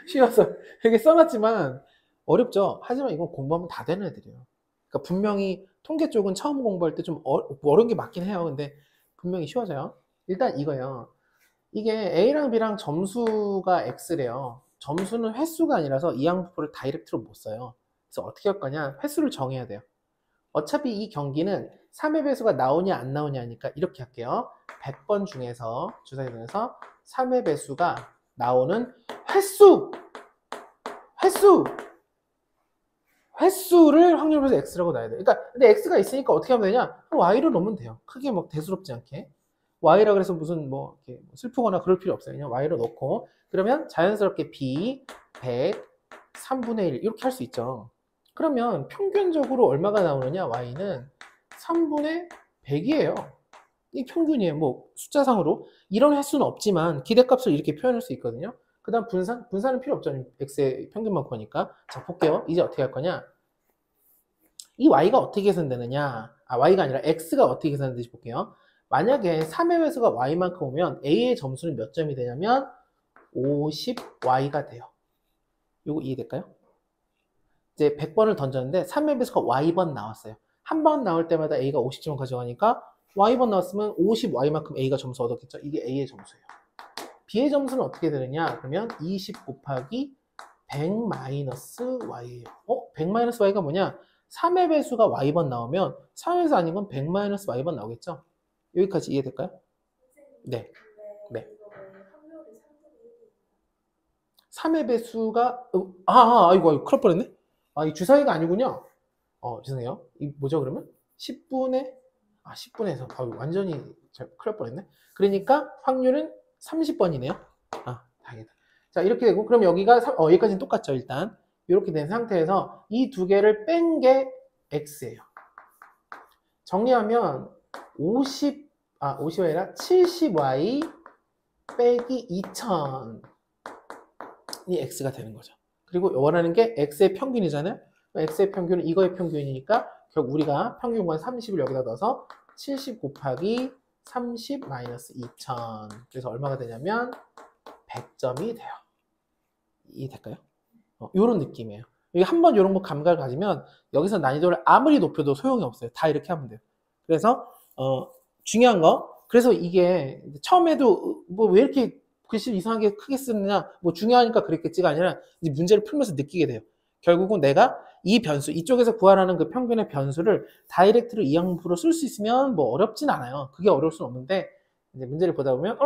쉬워서 이렇게 써놨지만 어렵죠. 하지만 이건 공부하면 다 되는 애들이에요. 그러니까 분명히 통계 쪽은 처음 공부할 때 좀 어려운 게 맞긴 해요. 근데 분명히 쉬워져요. 일단 이거예요. 이게 A랑 B랑 점수가 X래요. 점수는 횟수가 아니라서 이항포를 다이렉트로 못 써요. 그래서 어떻게 할 거냐? 횟수를 정해야 돼요. 어차피 이 경기는 3의 배수가 나오냐 안 나오냐 하니까 이렇게 할게요. 100번 중에서 주사위 중에서 3의 배수가 나오는 횟수! 횟수를 확률에서 x라고 놔야 돼요. 그러니까 근데 x가 있으니까 어떻게 하면 되냐? y로 놓으면 돼요. 크게 뭐 대수롭지 않게. y라 그래서 무슨 뭐 이렇게 슬프거나 그럴 필요 없어요. 그냥 y로 놓고 그러면 자연스럽게 b 100 3분의 1 이렇게 할 수 있죠. 그러면 평균적으로 얼마가 나오느냐? y는 3분의 100이에요. 이 평균이에요. 뭐 숫자상으로 이런 횟수는 없지만 기대값을 이렇게 표현할 수 있거든요. 그 다음 분산은 필요 없잖아요. x의 평균만 구하니까. 자, 볼게요. 이제 어떻게 할 거냐? 이 y가 어떻게 계산되느냐? y가 아니라 x가 어떻게 계산되는지 볼게요. 만약에 3의 회수가 y만큼 오면 a의 점수는 몇 점이 되냐면 50y가 돼요. 이거 이해될까요? 이제 100번을 던졌는데 3의 배수가 y번 나왔어요. 한 번 나올 때마다 a가 50점을 가져가니까 y번 나왔으면 50y만큼 a가 점수 얻었겠죠. 이게 a의 점수예요. b의 점수는 어떻게 되느냐? 그러면 20 곱하기 100 마이너스 y예요. 100 마이너스 y가 뭐냐? 3의 배수가 y번 나오면 3의 배수 아닌 건 100 마이너스 y번 나오겠죠? 여기까지 이해될까요? 네. 네. 3의 배수가 아이고 큰일 뻔했네. 이 주사위가 아니군요. 죄송해요. 이 뭐죠 그러면? 10분에서 완전히 큰일 뻔했네. 그러니까 확률은 30번이네요. 다행이다. 자, 이렇게 되고 그럼 여기까지는 똑같죠. 일단 이렇게 된 상태에서 이 두 개를 뺀 게 x예요. 정리하면 50이 아니라 70y 빼기 2000이 x가 되는 거죠. 그리고 원하는 게 x의 평균이잖아요. x의 평균은 이거의 평균이니까 결국 우리가 평균관 30을 여기다 넣어서 70 곱하기 30 마이너스 2000. 그래서 얼마가 되냐면 100점이 돼요. 이해될까요? 이런 느낌이에요. 한번 이런 거 감각을 가지면 여기서 난이도를 아무리 높여도 소용이 없어요. 다 이렇게 하면 돼요. 그래서 중요한 거, 그래서 이게 처음에도 뭐 왜 이렇게 글씨를 이상하게 크게 쓰느냐, 뭐 중요하니까 그랬겠지가 아니라 이제 문제를 풀면서 느끼게 돼요. 결국은 내가 이 변수, 이쪽에서 구하라는 그 평균의 변수를 다이렉트로 이항부로 쓸 수 있으면 뭐 어렵진 않아요. 그게 어려울 수는 없는데 이제 문제를 보다 보면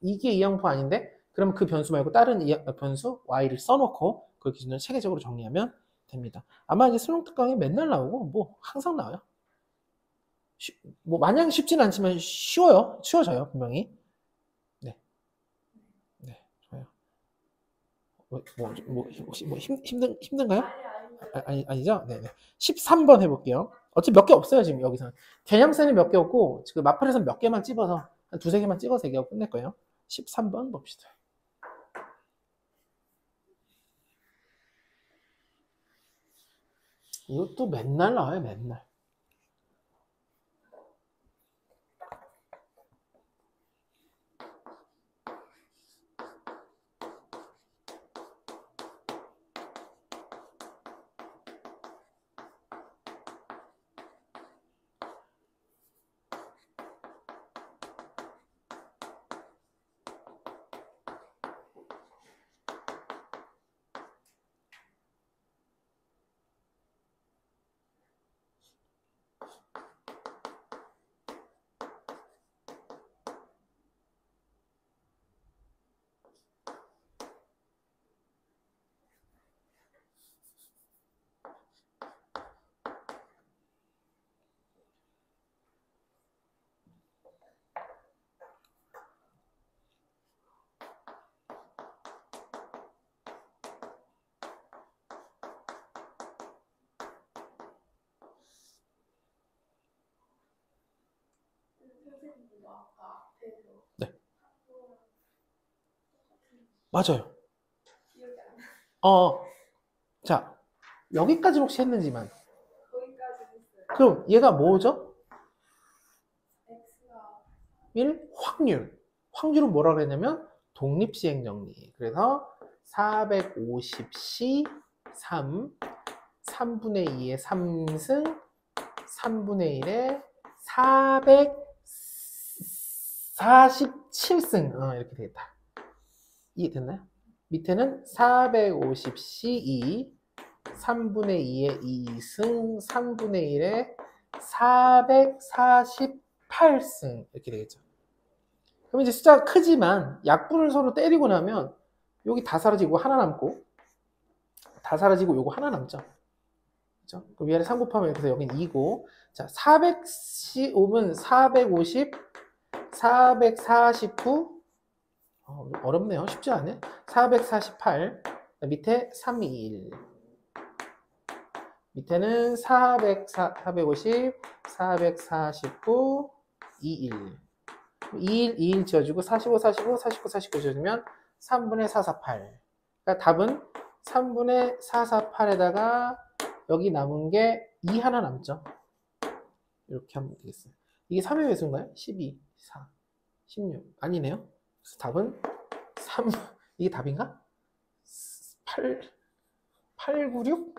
이게 이항부 아닌데? 그럼 그 변수 말고 다른 변수 y를 써놓고 그 기준을 체계적으로 정리하면 됩니다. 아마 이제 수능 특강에 맨날 나오고 뭐 항상 나와요. 뭐 마냥 쉽진 않지만 쉬워져요 분명히. 네, 좋아요. 혹시 힘든가요? 아니죠? 네. 13번 해볼게요. 어차피 몇 개 없어요 지금 여기서. 개념세는 몇 개 없고 지금 마플에서 몇 개만 찝어서 한 두세 개만 찍어서 얘기하고 끝낼 거예요. 13번 봅시다. 이것도 맨날 나와요, 맨날. 네. 맞아요. 자, 여기까지 혹시 했는지만. 거기까지 했어요. 그럼 얘가 뭐죠? X가 확률은 뭐라 그랬냐면 독립시행정리. 그래서 450C 3분의 2의 3승 3분의 1의 447승 이렇게 되겠다. 이해됐나요? 밑에는 450C2 3분의 2의 2승 3분의 1의 448승 이렇게 되겠죠. 그럼 이제 숫자가 크지만 약분을 서로 때리고 나면 여기 다 사라지고 하나 남고 다 사라지고 요거 하나 남죠. 그렇죠? 그럼 위아래 3 곱하면 그래서 여긴 2고 자 415면 450 449 어렵네요. 쉽지 않네. 448 밑에 321 밑에는 450 449 21 21 지어주고 45 49 49 49 지어주면 3분의 448 그러니까 답은 3분의 448에다가 여기 남은 게 2 하나 남죠. 이렇게 하면 되겠어요. 이게 3의 배수인가요? 12 4 16 아니네요. 그래서 답은 3 이게 답인가? 896?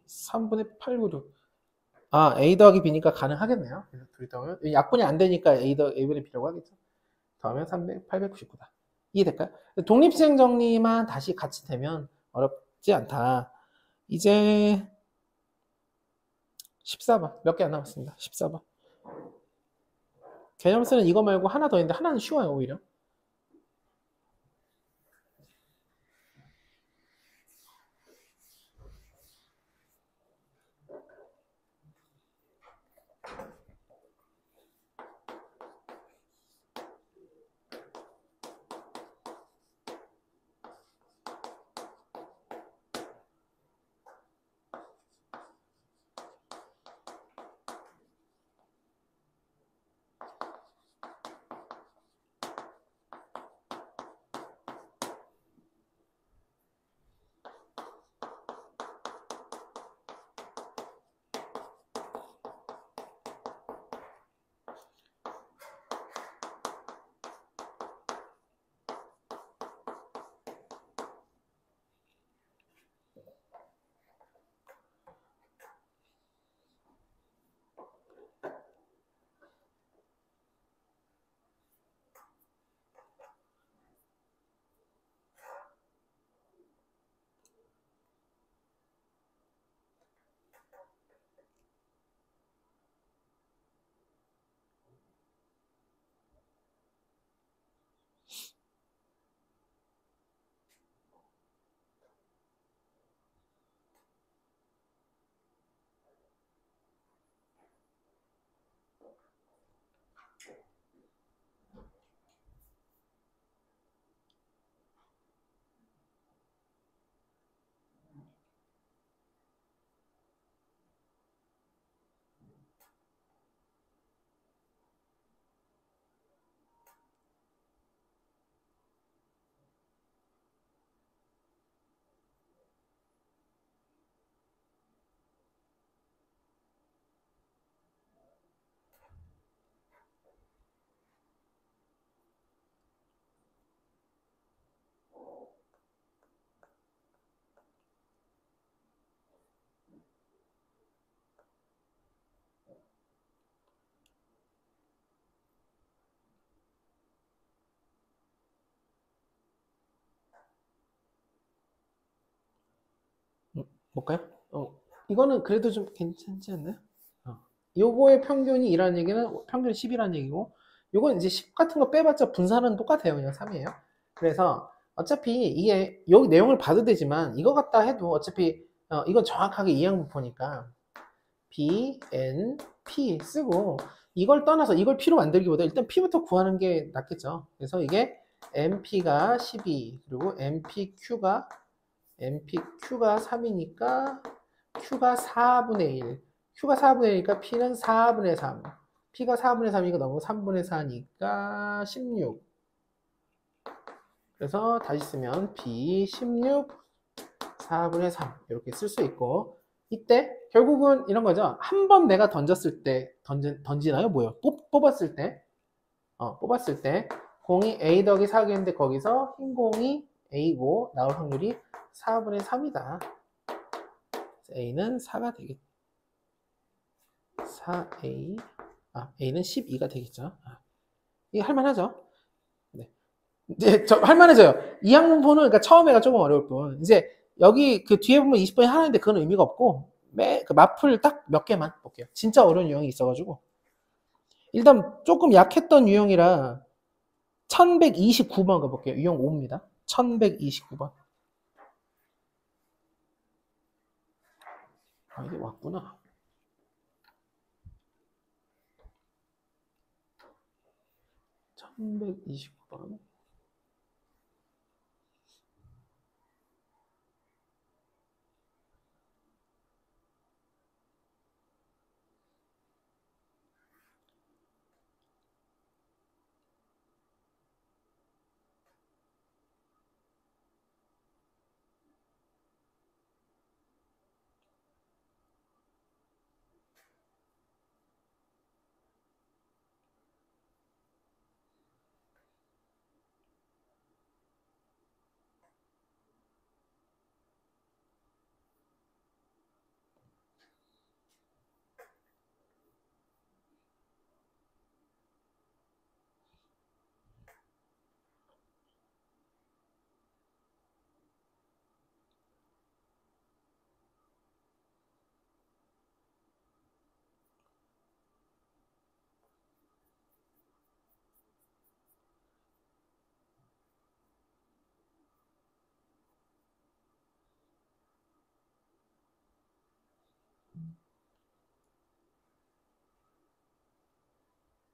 3분의 896 A 더하기 B니까 가능하겠네요. 그래서 둘이 더하면 약분이 안 되니까 A분의 B라고 하겠죠. 더하면 899다. 이해될까요? 독립시행 정리만 다시 같이 되면 어렵지 않다. 이제 14번 몇 개 안 남았습니다. 14번 개념수는 이거 말고 하나 더 있는데 하나는 쉬워요. 오히려 볼까요? 이거는 그래도 좀 괜찮지 않나요? 요거의 평균이 2라는 얘기는 평균 10이라는 얘기고 요건 이제 10 같은 거 빼봤자 분산은 똑같아요. 그냥 3이에요. 그래서 어차피 이게 여기 내용을 봐도 되지만 이거 갖다 해도 어차피 이건 정확하게 이항분포니까 B, N, P 쓰고 이걸 떠나서 이걸 P로 만들기보다 일단 P부터 구하는 게 낫겠죠. 그래서 이게 MP가 12 그리고 MPQ가 3이니까 Q가 4분의 1 Q가 4분의 1이니까 P는 4분의 3 P가 4분의 3이니까 너무 3분의 4니까 16 그래서 다시 쓰면 B 16 4분의 3 이렇게 쓸 수 있고 이때 결국은 이런 거죠. 한 번 내가 던졌을 때 던지나요? 뭐요? 뽑았을 때 뽑았을 때 공이 A 더하기 4겠는데 거기서 흰 공이 A고 나올 확률이 4분의 3이다. A는 4가 되겠죠. 4A, A는 12가 되겠죠. 이게 할만하죠. 네. 이제 할만해져요. 이 항문포는 그러니까 처음에가 조금 어려울 뿐. 이제 여기 그 뒤에 보면 20번이 하나인데 그건 의미가 없고 그 마플 딱 몇 개만 볼게요. 진짜 어려운 유형이 있어가지고 일단 조금 약했던 유형이라 1129번 가볼게요. 유형 5입니다. 1129번. 이게 왔구나. 1129번.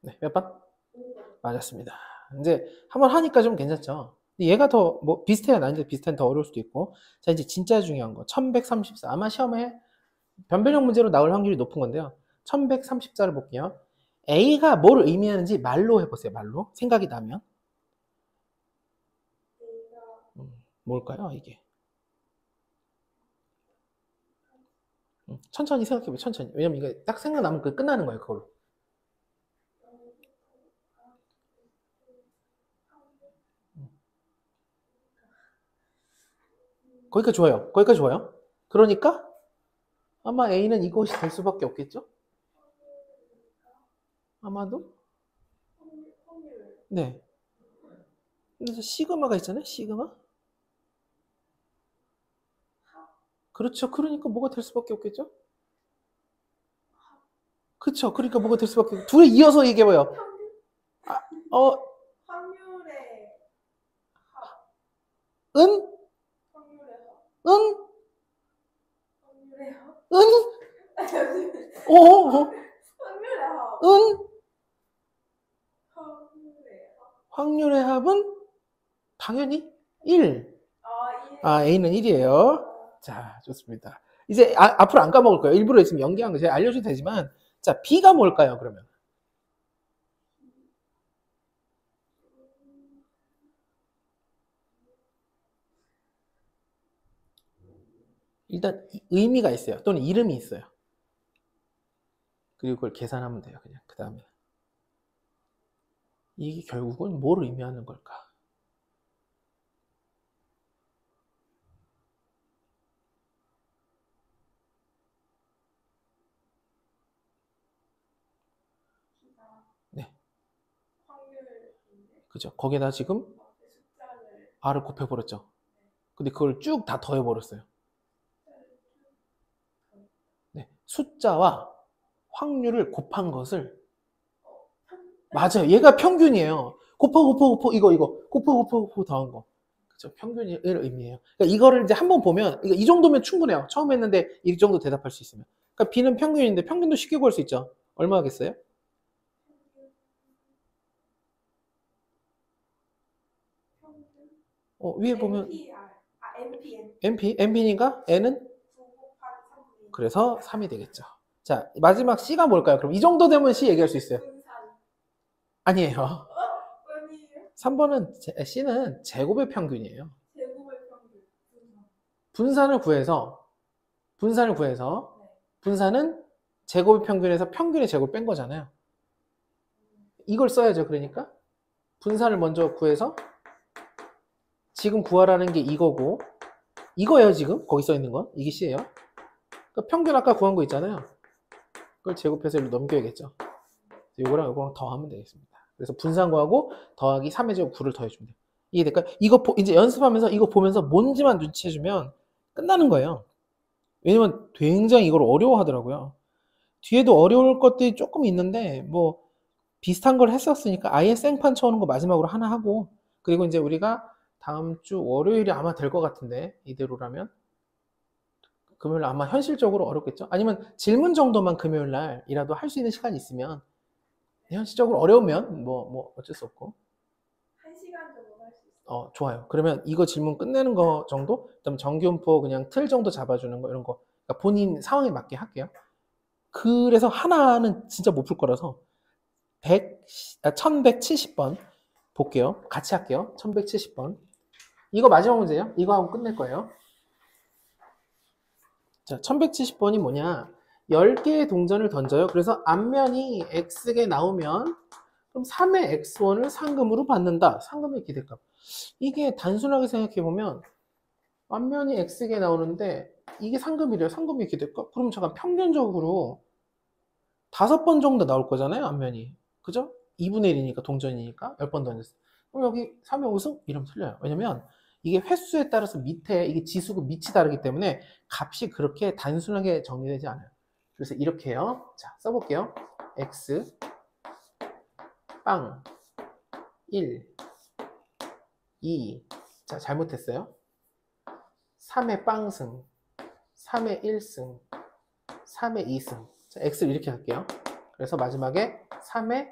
네, 몇 번? 맞았습니다. 이제 한번 하니까 좀 괜찮죠? 얘가 더 뭐 비슷해야 나는데 비슷한 더 어려울 수도 있고. 자, 이제 진짜 중요한 거. 1134. 아마 시험에 변별력 문제로 나올 확률이 높은 건데요. 1134를 볼게요. A가 뭘 의미하는지 말로 해보세요. 말로. 생각이 나면. 뭘까요, 이게? 천천히 생각해보세요. 천천히. 왜냐면 이거 딱 생각나면 끝나는 거예요. 그걸로. 거기까지 좋아요. 거기까지 좋아요. 그러니까 아마 A는 이것이 될 수밖에 없겠죠? 아마도? 네. 그래서 시그마가 있잖아요. 시그마? 그렇죠. 그러니까 뭐가 될 수밖에 없겠죠? 그렇죠. 그러니까 뭐가 될 수밖에 없겠죠. 둘이 이어서 얘기해봐요. 확률의 은? 확률의 은? 확률의 은? 어? 확률의 은? 확률의 확률의 합은 당연히 1. 이 A는 1이에요. 자, 좋습니다. 이제 앞으로 안 까먹을 거예요. 일부러 지금 연기한 거 제가 알려줘도 되지만, 자, B가 뭘까요, 그러면? 일단 의미가 있어요. 또는 이름이 있어요. 그리고 그걸 계산하면 돼요. 그냥 그 다음에 이게 결국은 뭘 의미하는 걸까? 네, 확률인데 그죠. 거기다 지금 숫자를 R을 곱해버렸죠. 근데 그걸 쭉 다 더해버렸어요. 네, 숫자와 확률을 곱한 것을 맞아요. 얘가 평균이에요. 곱하 이거 곱하 더한 거. 그죠? 평균을 의미해요. 그러니까 이거를 이제 한번 보면 이 정도면 충분해요. 처음 했는데 이 정도 대답할 수 있으면. 그러니까 B는 평균인데 평균도 쉽게 구할 수 있죠. 얼마 하겠어요? 위에 보면 MP니까 N은 9 곱하기 3분의 2 그래서 3이 되겠죠. 자, 마지막 C가 뭘까요? 그럼 이 정도 되면 C 얘기할 수 있어요. 분산 아니에요. 아니에요? 3번은 C는 제곱의 평균이에요. 제곱의 평균 분산을 구해서 네. 분산은 제곱의 평균에서 평균의 제곱을 뺀 거잖아요. 이걸 써야죠. 그러니까 분산을 먼저 구해서 지금 구하라는 게 이거고 이거예요. 지금 거기 써 있는 건 이게 C예요. 그러니까 평균 아까 구한 거 있잖아요. 그걸 제곱해서 이리로 넘겨야겠죠. 이거랑 이거랑 더하면 되겠습니다. 그래서 분산 구하고 더하기 3의 제곱 9를 더해주면 돼요. 이해될까요? 이거 이제 연습하면서 이거 보면서 뭔지만 눈치해주면 끝나는 거예요. 왜냐면 굉장히 이걸 어려워하더라고요. 뒤에도 어려울 것들이 조금 있는데 뭐 비슷한 걸 했었으니까 아예 생판 쳐오는 거 마지막으로 하나 하고 그리고 이제 우리가 다음 주 월요일이 아마 될 것 같은데 이대로라면 금요일 아마 현실적으로 어렵겠죠? 아니면 질문 정도만 금요일 날이라도 할 수 있는 시간이 있으면 현실적으로 어려우면 뭐 어쩔 수 없고 1시간 정도 할 수 있어요. 좋아요. 그러면 이거 질문 끝내는 거 정도 그다음 정규분포 그냥 틀 정도 잡아주는 거 이런 거 그러니까 본인 상황에 맞게 할게요. 그래서 하나는 진짜 못 풀 거라서 1170번 볼게요. 같이 할게요. 1170번 이거 마지막 문제예요. 이거 하고 끝낼 거예요. 자, 1170번이 뭐냐 10개의 동전을 던져요. 그래서 앞면이 X개 나오면 그럼 3의 X1을 상금으로 받는다. 상금의 기대값. 이게 단순하게 생각해보면 앞면이 X개 나오는데 이게 상금이래요. 상금의 기대값. 그럼 잠깐 평균적으로 5번 정도 나올 거잖아요. 앞면이. 그죠? 2분의 1이니까 동전이니까 10번 던졌어. 그럼 여기 3의 5승? 이러면 틀려요. 왜냐면 이게 횟수에 따라서 밑에 이게 지수가 밑이 다르기 때문에 값이 그렇게 단순하게 정리되지 않아요. 그래서 이렇게 해요. 자, 써볼게요. X 빵 1 2 자, 잘못했어요. 3의 빵승 3의 1승 3의 2승 자, X를 이렇게 할게요. 그래서 마지막에 3의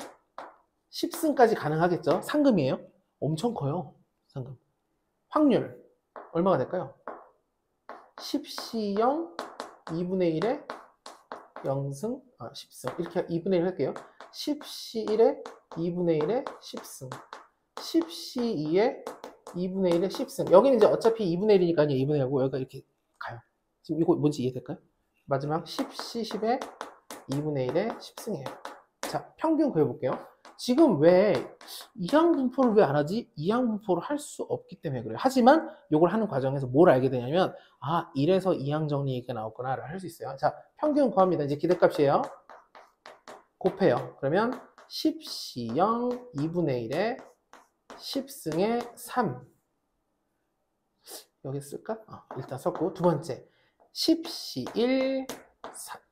10승까지 가능하겠죠? 상금이에요. 엄청 커요. 상금. 확률 얼마가 될까요? 10C0 2분의 1에 0승 10승 이렇게 2분의 1 할게요. 10C1에 2분의 1에 10승 10C2에 2분의 1에 10승 여기는 이제 어차피 2분의 1이니까 아니야 2분의 1하고 여기가 이렇게 가요. 지금 이거 뭔지 이해될까요? 마지막 10C10에 2분의 1에 10승이에요. 자, 평균 구해볼게요. 지금 왜 이항분포를 왜 안 하지? 이항분포를 할 수 없기 때문에 그래요. 하지만 이걸 하는 과정에서 뭘 알게 되냐면 이래서 이항정리가 나왔구나 를 할 수 있어요. 자, 평균 구합니다. 이제 기대값이에요. 곱해요. 그러면 10C0 2분의 1에 10승에 3 여기 쓸까? 일단 썼고 두 번째 10C1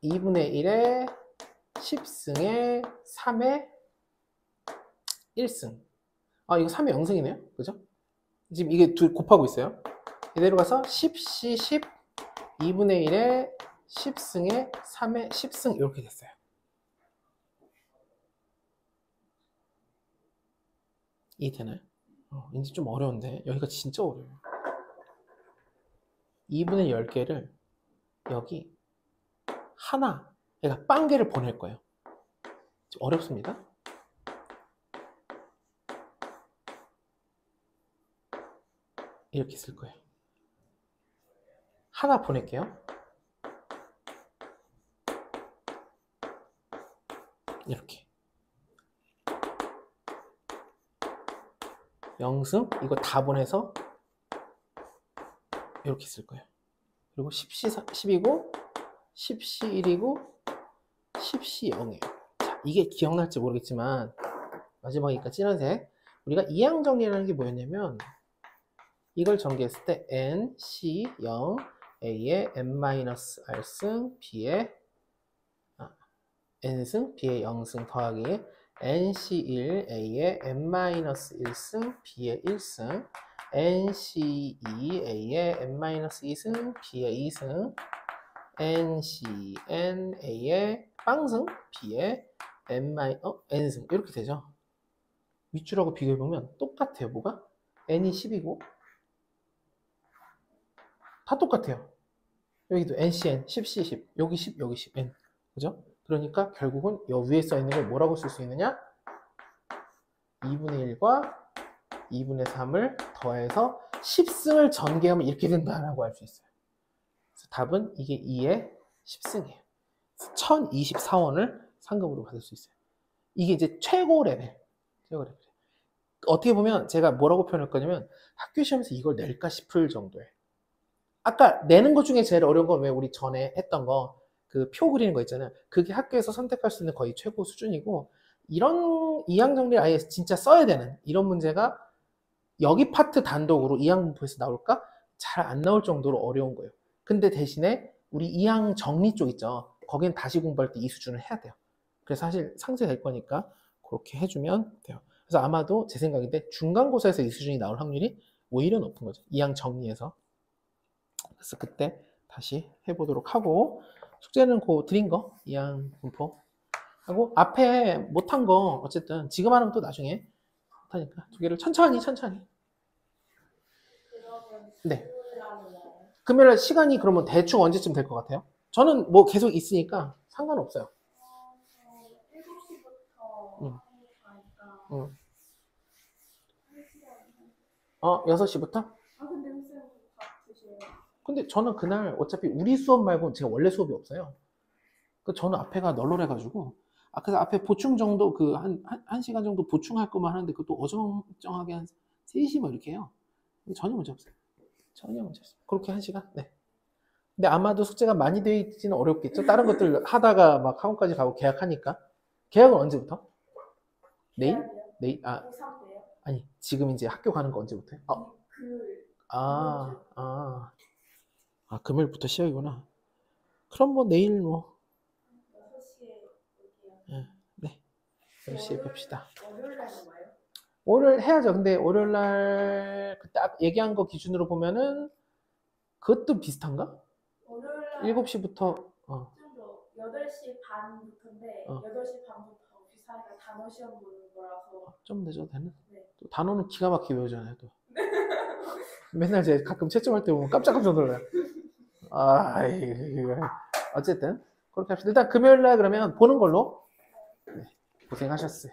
2분의 1에 10승에 3에 1승 이거 3의 0승이네요. 그죠? 지금 이게 둘 곱하고 있어요. 이대로 가서 10C 10 2분의 1에 10승에 3의 10승 이렇게 됐어요. 이해되나요? 이제 좀 어려운데 여기가 진짜 어려워요. 2분의 10개를 여기 하나 그러니까 빵개를 보낼 거예요. 어렵습니다. 이렇게 쓸 거예요. 하나 보낼게요. 이렇게 0승 이거 다 보내서 이렇게 쓸 거예요. 그리고 10C 10이고 10C 1이고 10C 0이에요. 자, 이게 기억날지 모르겠지만 마지막이니까 진한색 우리가 이항 정리라는 게 뭐였냐면 이걸 전개했을 때 n, c, 0, a의 n-r승, b의 n승, b의 0승 더하기 nc1, a의 n-1승, b의 1승 nc2, a의 n-2승, b의 2승 ncn, a의 빵승, b의 n승 이렇게 되죠. 윗줄하고 비교해보면 똑같아요. 뭐가? n이 10이고 다 똑같아요. 여기도 NCN, 10C, 10, 여기 10, 여기 10, N. 그죠? 그러니까 결국은 여 위에 써 있는 걸 뭐라고 쓸 수 있느냐? 2분의 1과 2분의 3을 더해서 10승을 전개하면 이렇게 된다라고 할 수 있어요. 그래서 답은 이게 2의 10승이에요. 1024원을 상금으로 받을 수 있어요. 이게 이제 최고 레벨. 최고 레벨. 어떻게 보면 제가 뭐라고 표현할 거냐면 학교 시험에서 이걸 낼까 싶을 정도예요. 아까 내는 것 중에 제일 어려운 건 왜 우리 전에 했던 거 그 표 그리는 거 있잖아요. 그게 학교에서 선택할 수 있는 거의 최고 수준이고 이런 이항 정리를 아예 진짜 써야 되는 이런 문제가 여기 파트 단독으로 이항 분포에서 나올까? 잘 안 나올 정도로 어려운 거예요. 근데 대신에 우리 이항 정리 쪽 있죠. 거기는 다시 공부할 때 이 수준을 해야 돼요. 그래서 사실 상쇄될 거니까 그렇게 해주면 돼요. 그래서 아마도 제 생각인데 중간고사에서 이 수준이 나올 확률이 오히려 높은 거죠. 이항 정리해서. 그래서 그때 다시 해보도록 하고 숙제는 그 드린 거 이항 분포 하고 앞에 못한 거 어쨌든 지금 하는 것도 나중에 못하니까 두 개를 천천히 네. 금요일 시간이 그러면 대충 언제쯤 될 것 같아요? 저는 뭐 계속 있으니까 상관없어요. 7시부터 하니까. 6시부터? 아, 근데 선생님 밥 드세요. 근데 저는 그날 어차피 우리 수업 말고는 제가 원래 수업이 없어요. 그 저는 앞에가 널널해가지고 그래서 앞에 보충 정도 그 한 시간 정도 보충할 것만 하는데 그것도 어정쩡하게 한 3시 뭐 이렇게 해요. 전혀 문제 없어요. 전혀 문제 없어요. 그렇게 1시간? 네. 근데 아마도 숙제가 많이 되어 있지는 어렵겠죠. 다른 것들 하다가 막 학원까지 가고 계약하니까. 계약은 언제부터? 내일? 내일? 고3 때요? 아니 지금 이제 학교 가는 거 언제부터요? 금요일부터 시작이구나. 그럼 뭐 내일 뭐 6시에 올게요. 네 10시에 뵙시다. 월요일 날 뭐예요? 월요일 해야죠. 근데 월요일날 그때 얘기한 거 기준으로 보면은 그것도 비슷한가? 월요일 날 7시부터 좀 더 8시 반부터인데 8시 반부터 9시 사이가 단어 시험 보는 거라서 좀 늦어도 되는? 네. 또 단어는 기가 막히게 외우잖아요 또. 맨날 제가 가끔 채점할 때 보면 깜짝깜짝 놀라요. 어쨌든 그렇게 합시다. 일단 금요일날 그러면 보는 걸로. 네, 고생하셨어요.